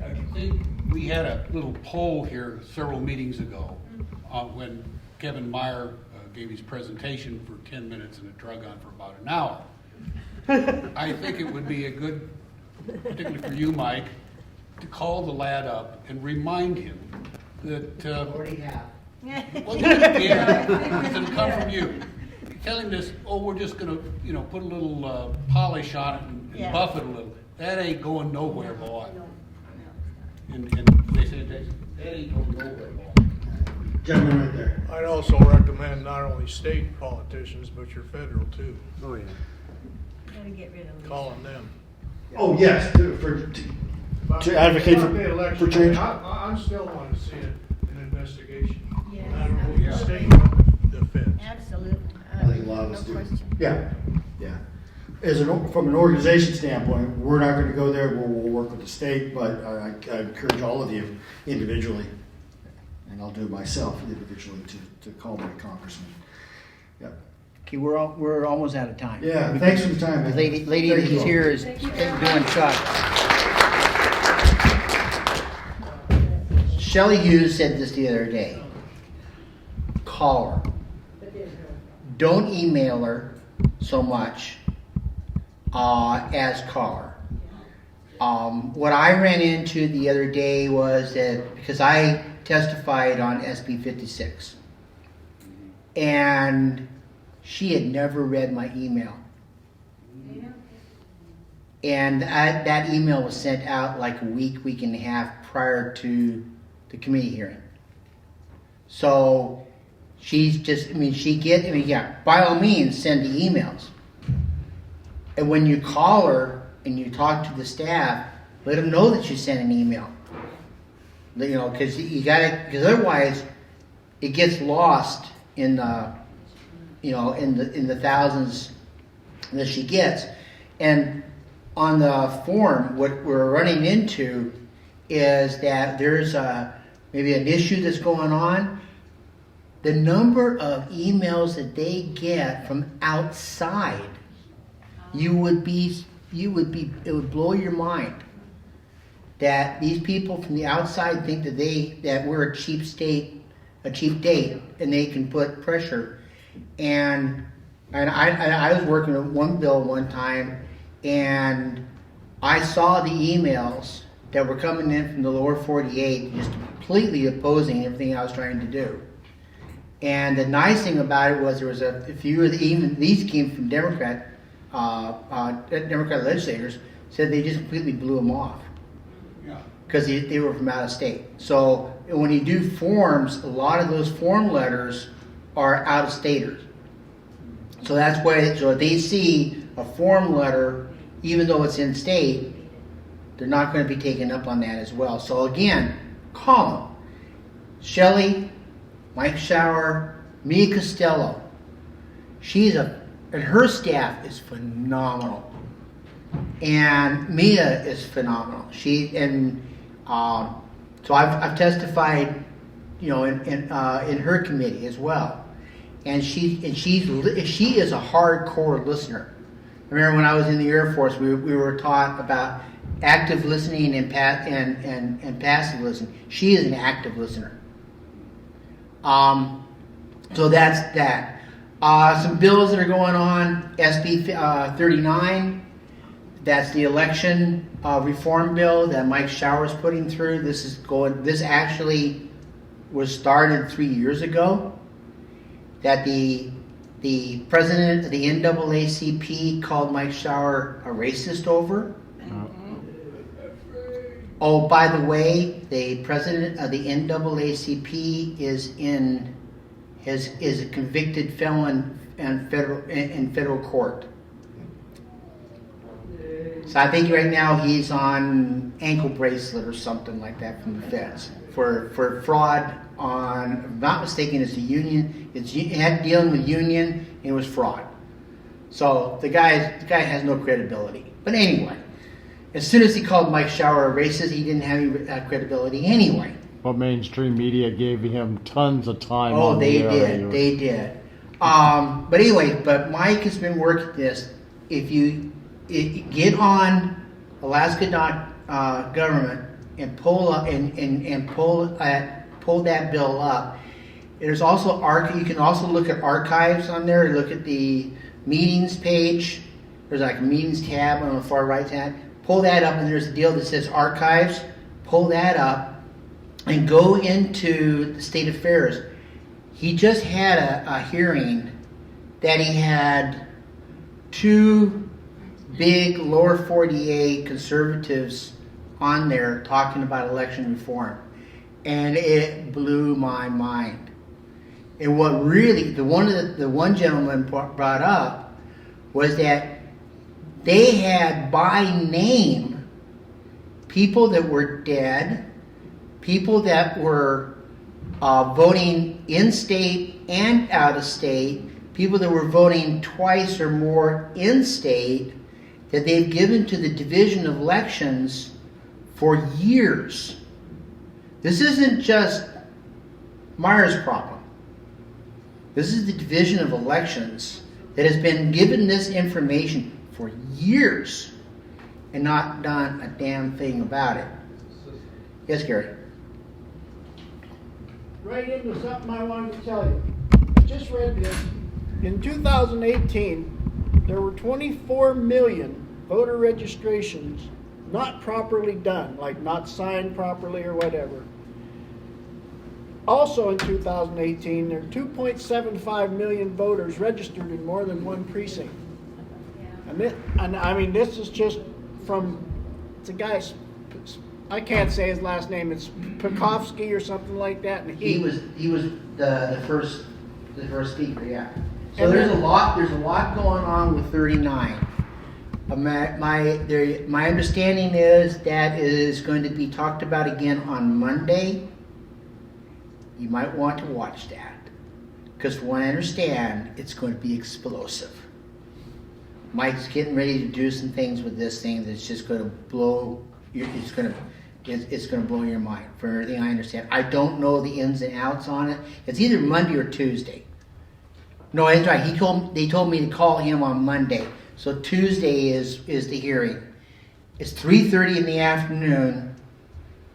I think we had a little poll here several meetings ago when Kevin Meyer gave his presentation for 10 minutes and it drug on for about an hour. I think it would be a good, particularly for you, Mike, to call the lad up and remind him that... already have. Well, yeah, it's going to come from you. Tell him this, we're just going to, put a little polish on it and buff it a little. That ain't going nowhere, boy. And they say, that ain't going nowhere, boy. Gentleman right there. I'd also recommend not only state politicians, but your federal too. Oh, yeah. Gotta get rid of Calling them. Oh, yes, to advocate for change. I still want to see an investigation. Yes. Not only the state, but the feds. Absolutely. I think a lot of us do. Yeah. from an organization standpoint, we're not going to go there. We'll work with the state, but I encourage all of you individually, and I'll do it myself individually to call my congressman. Yep. Okay, we're almost out of time. Yeah, thanks for the time, man. The lady Thank you that's all. here is doing shots. Shelley Hughes said this the other day. Call her. Don't email her so much as call her. What I ran into the other day was that because I testified on SB 56, and she had never read my email. And that email was sent out like a week and a half prior to the committee hearing. So she's just, by all means, send the emails. And when you call her and you talk to the staff, let them know that you sent an email. You know, because otherwise it gets lost in the, in the thousands that she gets. And on the form, what we're running into is that there's maybe an issue that's going on. The number of emails that they get from outside, it would blow your mind that these people from the outside think that we're a cheap date, and they can put pressure. And I was working on one bill one time, and I saw the emails that were coming in from the lower 48, just completely opposing everything I was trying to do. And the nice thing about it was there was a few of these came from Democrat legislators, said they just completely blew them off because they were from out of state. So when you do forms, a lot of those form letters are out of staters. So that's why, so if they see a form letter, even though it's in state, they're not going to be taken up on that as well. So again, call them. Shelley, Mike Shower, Mia Costello. And her staff is phenomenal. And Mia is phenomenal. So I've testified, in her committee as well. And she is a hardcore listener. I remember when I was in the Air Force, we were taught about active listening and passive listening. She is an active listener. So that's that. Some bills that are going on, SB 39, that's the election reform bill that Mike Shower's putting through. This actually was started 3 years ago, that the president of the NAACP called Mike Shower a racist over. Oh, by the way, the president of the NAACP is a convicted felon in federal court. So I think right now he's on ankle bracelet or something like that from the feds for fraud on, if I'm not mistaken, it's the union. It had dealing with union, and it was fraud. So the guy has no credibility. But anyway, as soon as he called Mike Shower a racist, he didn't have any credibility anyway. But mainstream media gave him tons of time. Oh, they did. But anyway, Mike has been working this. If you get on Alaska government and pull up and pull that bill up, there's also you can also look at archives on there. Look at the meetings page. There's like a meetings tab on the far right hand. Pull that up, and there's a deal that says archives. Pull that up and go into the state affairs. He just had a hearing that he had two big lower 48 conservatives on there talking about election reform, and it blew my mind. And what really the one gentleman brought up was that they had by name people that were dead, people that were voting in state and out of state, people that were voting twice or more in state that they've given to the Division of Elections for years. This isn't just Myers' problem. This is the Division of Elections that has been given this information for years and not done a damn thing about it. Yes, Gary? Right into something I wanted to tell you. I just read this. In 2018, there were 24 million voter registrations not properly done, like not signed properly or whatever. Also in 2018, there are 2.75 million voters registered in more than one precinct. And I mean, this is just from, it's a guy, I can't say his last name, it's Pekovsky or something like that. And He was the first speaker, yeah. So there's a lot going on with 39. My understanding is that it is going to be talked about again on Monday. You might want to watch that, because from what I understand, it's going to be explosive. Mike's getting ready to do some things with this thing that's just going to blow. It's going to blow your mind. From everything I understand, I don't know the ins and outs on it. It's either Monday or Tuesday. No, that's right. They told me to call him on Monday. So Tuesday is the hearing. It's 3:30 in the afternoon,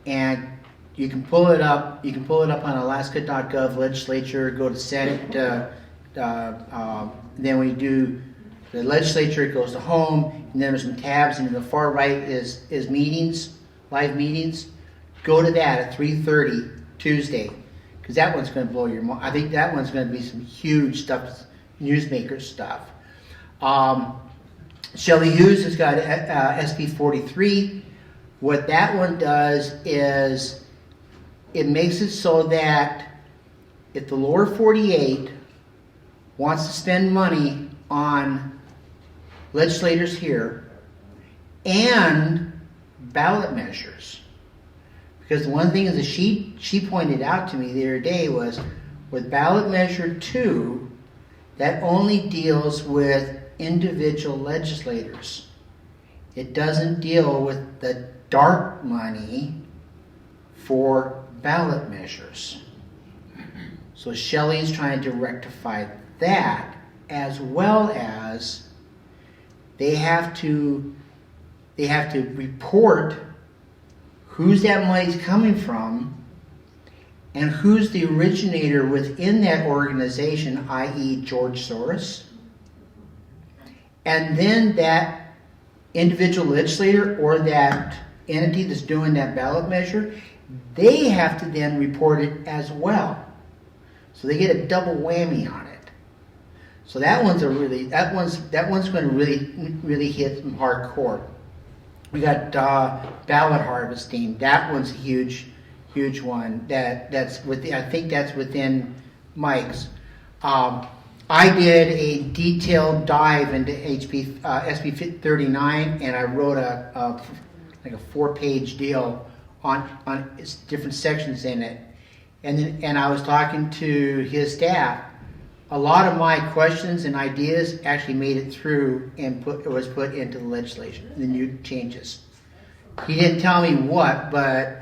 and you can pull it up. You can pull it up on Alaska.gov legislature. Go to Senate. Then when you do the legislature, it goes to home, and then there's some tabs, and to the far right is meetings, live meetings. Go to that at 3:30 Tuesday, because that one's going to blow your mind. I think that one's going to be some huge stuff, newsmaker stuff. Shelley Hughes has got SB 43. What that one does is it makes it so that if the lower 48 wants to spend money on legislators here and ballot measures, because one thing is that she pointed out to me the other day was with ballot measure 2, that only deals with individual legislators. It doesn't deal with the dark money for ballot measures. So Shelley's trying to rectify that, as well as they have to report who's that money's coming from and who's the originator within that organization, i.e. George Soros. And then that individual legislator or that entity that's doing that ballot measure, they have to then report it as well. So they get a double whammy on it. So that one's going to really hit them hardcore. We got ballot harvesting. That one's a huge one. That's within, I think that's within Mike's. I did a detailed dive into SB 39, and I wrote a 4-page deal on different sections in it. And I was talking to his staff. A lot of my questions and ideas actually made it through and was put into the legislation, the new changes. He didn't tell me what, but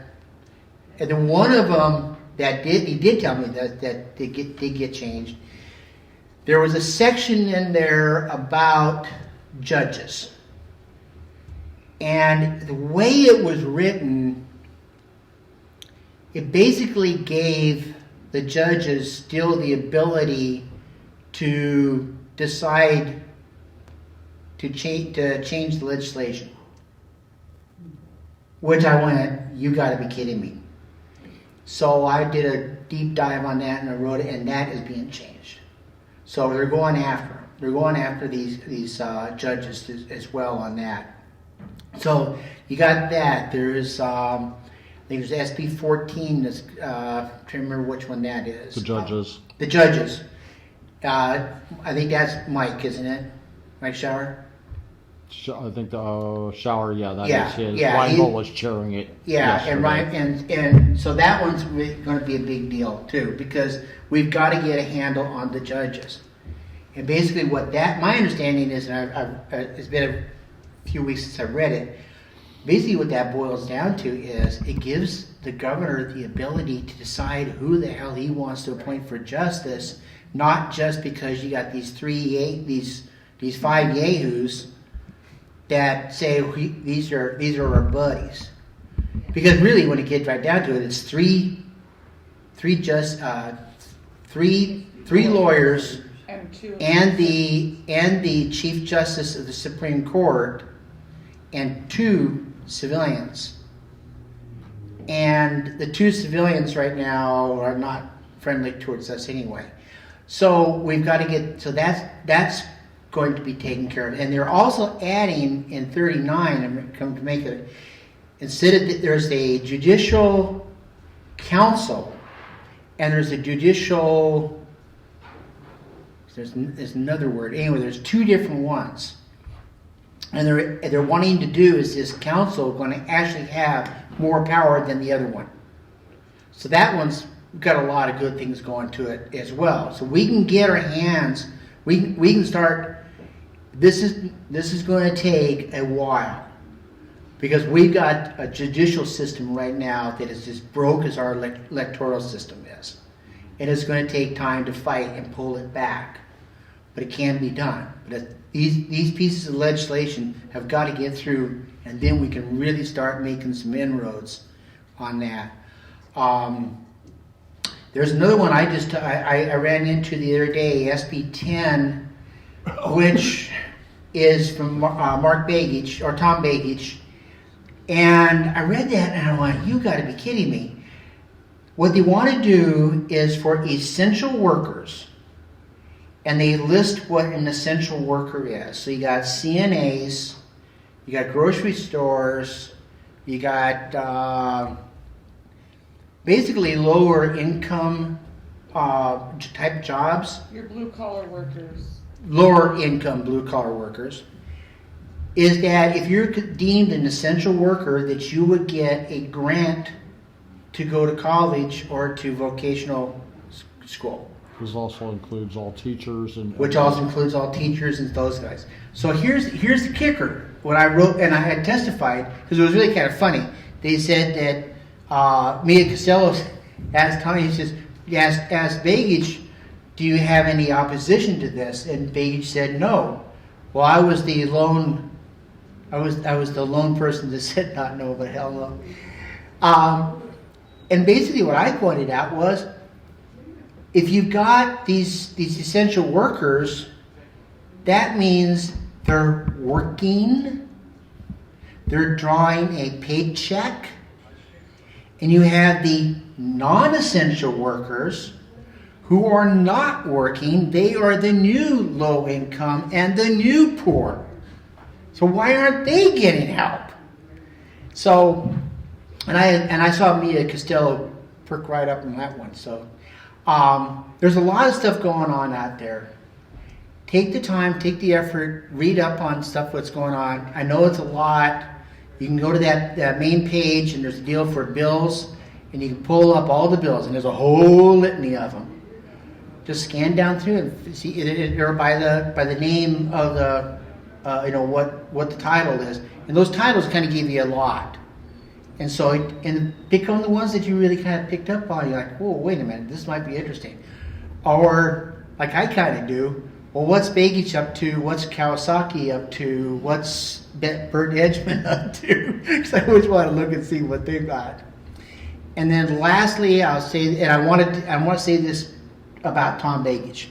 and then one of them he did tell me that did get changed. There was a section in there about judges. And the way it was written, it basically gave the judges still the ability to decide to change the legislation. Which I went, you got to be kidding me. So I did a deep dive on that, and I wrote it, and that is being changed. So they're going after these judges as well on that. So you got that. There's I think there's SB 14. That's trying to remember which one that is. The judges. The judges. I think that's Mike, isn't it? Mike Shower? I think the Shower, that is his. Yeah, Ryan Holt was chairing it. Yeah, yesterday. and Ryan, and so that one's going to be a big deal too, because we've got to get a handle on the judges. And basically what my understanding is, and it's been a few weeks since I read it, basically what that boils down to is it gives the governor the ability to decide who the hell he wants to appoint for justice, not just because you got these five yahoos that say these are our buddies. Because really, when it gets right down to it, it's three lawyers and the Chief Justice of the Supreme Court and 2 civilians. And the 2 civilians right now are not friendly towards us anyway. So we've got to get, so that's going to be taken care of. And they're also adding in 39, I'm come to make it, instead of, there's a judicial council and there's a judicial, there's another word. Anyway, there's 2 different ones. And they're wanting to do is this council going to actually have more power than the other one. So that one's got a lot of good things going to it as well. So we can get our hands, we can start, this is going to take a while. Because we've got a judicial system right now that is as broke as our electoral system is. And it's going to take time to fight and pull it back. But it can be done. But these pieces of legislation have got to get through, and then we can really start making some inroads on that. There's another one I ran into the other day, SB 10, which is from Mark Begich, or Tom Begich. And I read that and I went, you got to be kidding me. What they want to do is for essential workers, and they list what an essential worker is. So you got CNAs, you got grocery stores, you got basically lower income type jobs. Your blue collar workers. Lower income blue collar workers. Is that if you're deemed an essential worker, that you would get a grant to go to college or to vocational school. This also includes all teachers and... Which also includes all teachers and those guys. So here's the kicker. What I wrote, and I had testified, because it was really kind of funny. They said that Mia Costello asked Tommy, he says, asked Begich, do you have any opposition to this? And Begich said no. Well, I was the lone person that said not no, but hell no. And basically what I pointed out was, if you've got these essential workers, that means they're working, they're drawing a paycheck, and you have the non-essential workers who are not working. They are the new low income and the new poor. So why aren't they getting help? So, and I saw Mia Costello perk right up on that one. So there's a lot of stuff going on out there. Take the time, take the effort, read up on stuff what's going on. I know it's a lot. You can go to that main page, and there's a deal for bills, and you can pull up all the bills, and there's a whole litany of them. Just scan down through and see it, or by the name of the what the title is, and those titles kind of give you a lot. And so, and pick on the ones that you really kind of picked up on. You're like, whoa, wait a minute, this might be interesting. Or, like I kind of do, well, what's Begich up to? What's Kawasaki up to? What's Bert Edgman up to? Because I always want to look and see what they've got. And then lastly, I'll say, and I want to say this about Tom Begich.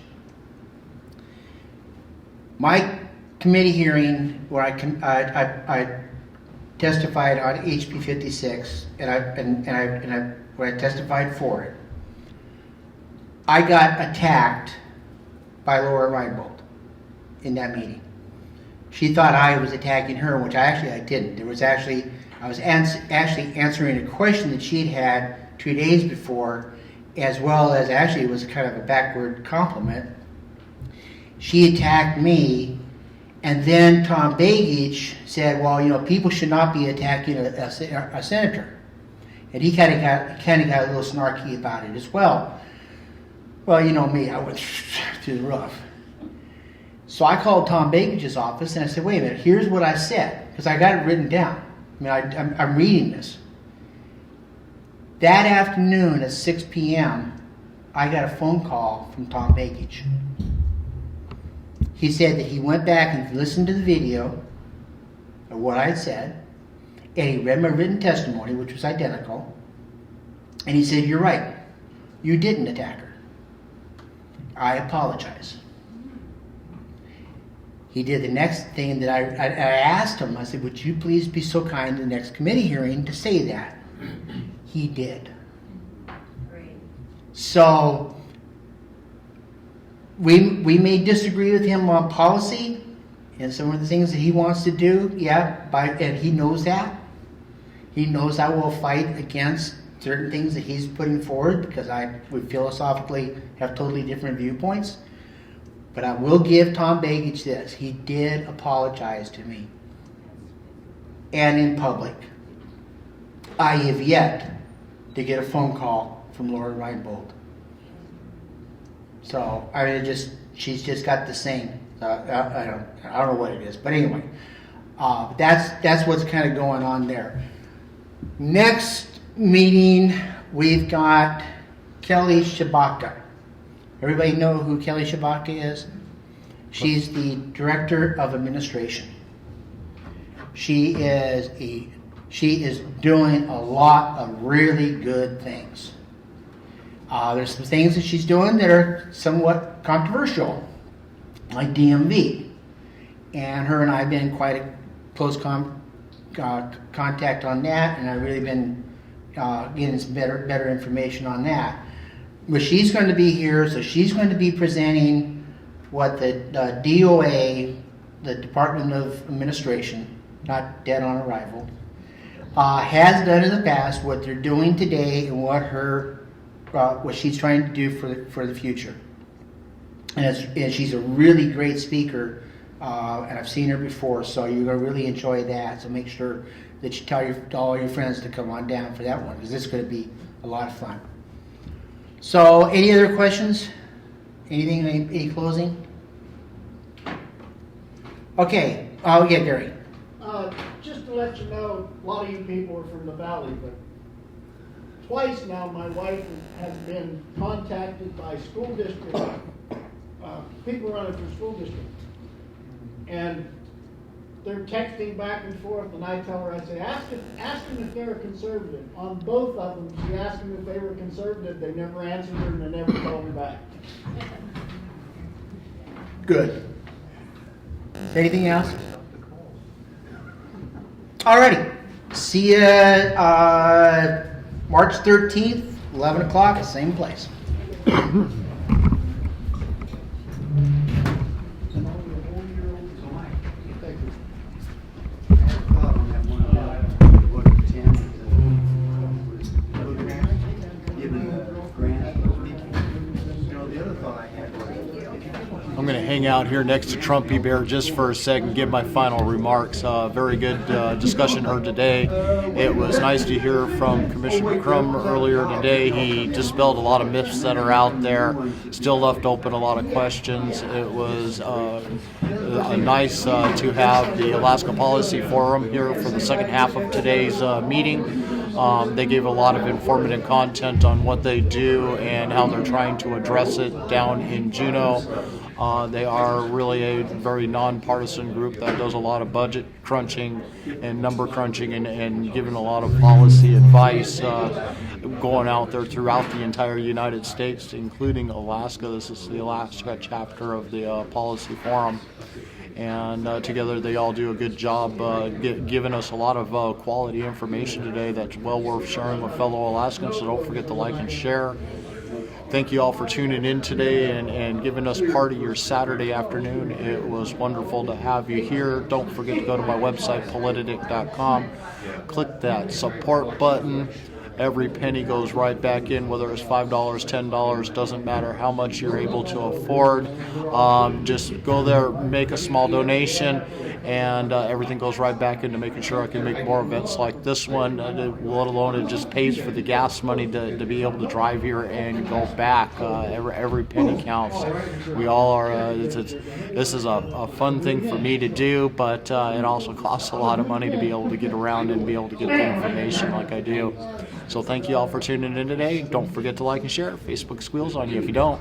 My committee hearing where I testified on HB 56, and where I testified for it, I got attacked by Laura Reinbold in that meeting. She thought I was attacking her, which I didn't. I was actually answering a question that she'd had 2 days before, as well as actually it was kind of a backward compliment. She attacked me, and then Tom Begich said, well, people should not be attacking a senator. And he kind of got a little snarky about it as well. Well, you know me, I went through the rough. So I called Tom Bake's office and I said, wait a minute, here's what I said, because I got it written down. I mean, I'm reading this. That afternoon at 6 p.m., I got a phone call from Tom Bakich. He said that he went back and listened to the video of what I had said, and he read my written testimony, which was identical, and he said, you're right, you didn't attack her. I apologize. He did the next thing that I asked him, I said, would you please be so kind in the next committee hearing to say that? He did. So we may disagree with him on policy and some of the things that he wants to do, and he knows that. He knows I will fight against certain things that he's putting forward because we philosophically have totally different viewpoints. But I will give Tom Bakich this. He did apologize to me. And in public. I have yet to get a phone call from Laura Reinbold. So, I mean, she's just got the same. I don't know what it is. But anyway, that's what's kind of going on there. Next meeting, we've got Kelly Shabaka. Everybody know who Kelly Shabaka is? She's the Director of Administration. She is doing a lot of really good things. There's some things that she's doing that are somewhat controversial, like DMV. And her and I have been in quite a close contact on that, and I've really been getting some better information on that. But she's going to be here, so she's going to be presenting what the DOA, the Department of Administration, not dead on arrival, has done in the past, what they're doing today, and what she's trying to do for the future. And she's a really great speaker, and I've seen her before, so you're going to really enjoy that. So make sure that you tell all your friends to come on down for that one, because this is going to be a lot of fun. So, any other questions? Anything? Any closing? Okay. Oh, yeah, Gary. Just to let you know, a lot of you people are from the Valley, but twice now my wife has been contacted by school district, people running for school district. And they're texting back and forth, and I tell her, I say, ask them if they're a conservative. On both of them, she asked them if they were conservative. They never answered her, and they never called her back. Good. Anything else? Alrighty. See you March 13th, 11 o'clock, same place. I'm going to hang out here next to Trumpy Bear just for a second, give my final remarks. Very good discussion heard today. It was nice to hear from Commissioner Crum earlier today. He dispelled a lot of myths that are out there, still left open a lot of questions. It was nice to have the Alaska Policy Forum here for the second half of today's meeting. They gave a lot of informative content on what they do and how they're trying to address it down in Juneau. They are really a very nonpartisan group that does a lot of budget crunching and number crunching and giving a lot of policy advice going out there throughout the entire United States, including Alaska. This is the Alaska chapter of the Policy Forum. And together they all do a good job giving us a lot of quality information today that's well worth sharing with fellow Alaskans, so don't forget to like and share. Thank you all for tuning in today and giving us part of your Saturday afternoon. It was wonderful to have you here. Don't forget to go to my website, Politadick.com. Click that support button. every penny goes right back in, whether it's $5, $10, doesn't matter how much you're able to afford. Just go there, make a small donation, and everything goes right back into making sure I can make more events like this one, let alone it just pays for the gas money to be able to drive here and go back. Every penny counts. We all are, this is a fun thing for me to do, but it also costs a lot of money to be able to get around and be able to get the information like I do. So thank you all for tuning in today. Don't forget to like and share. Facebook squeals on you if you don't.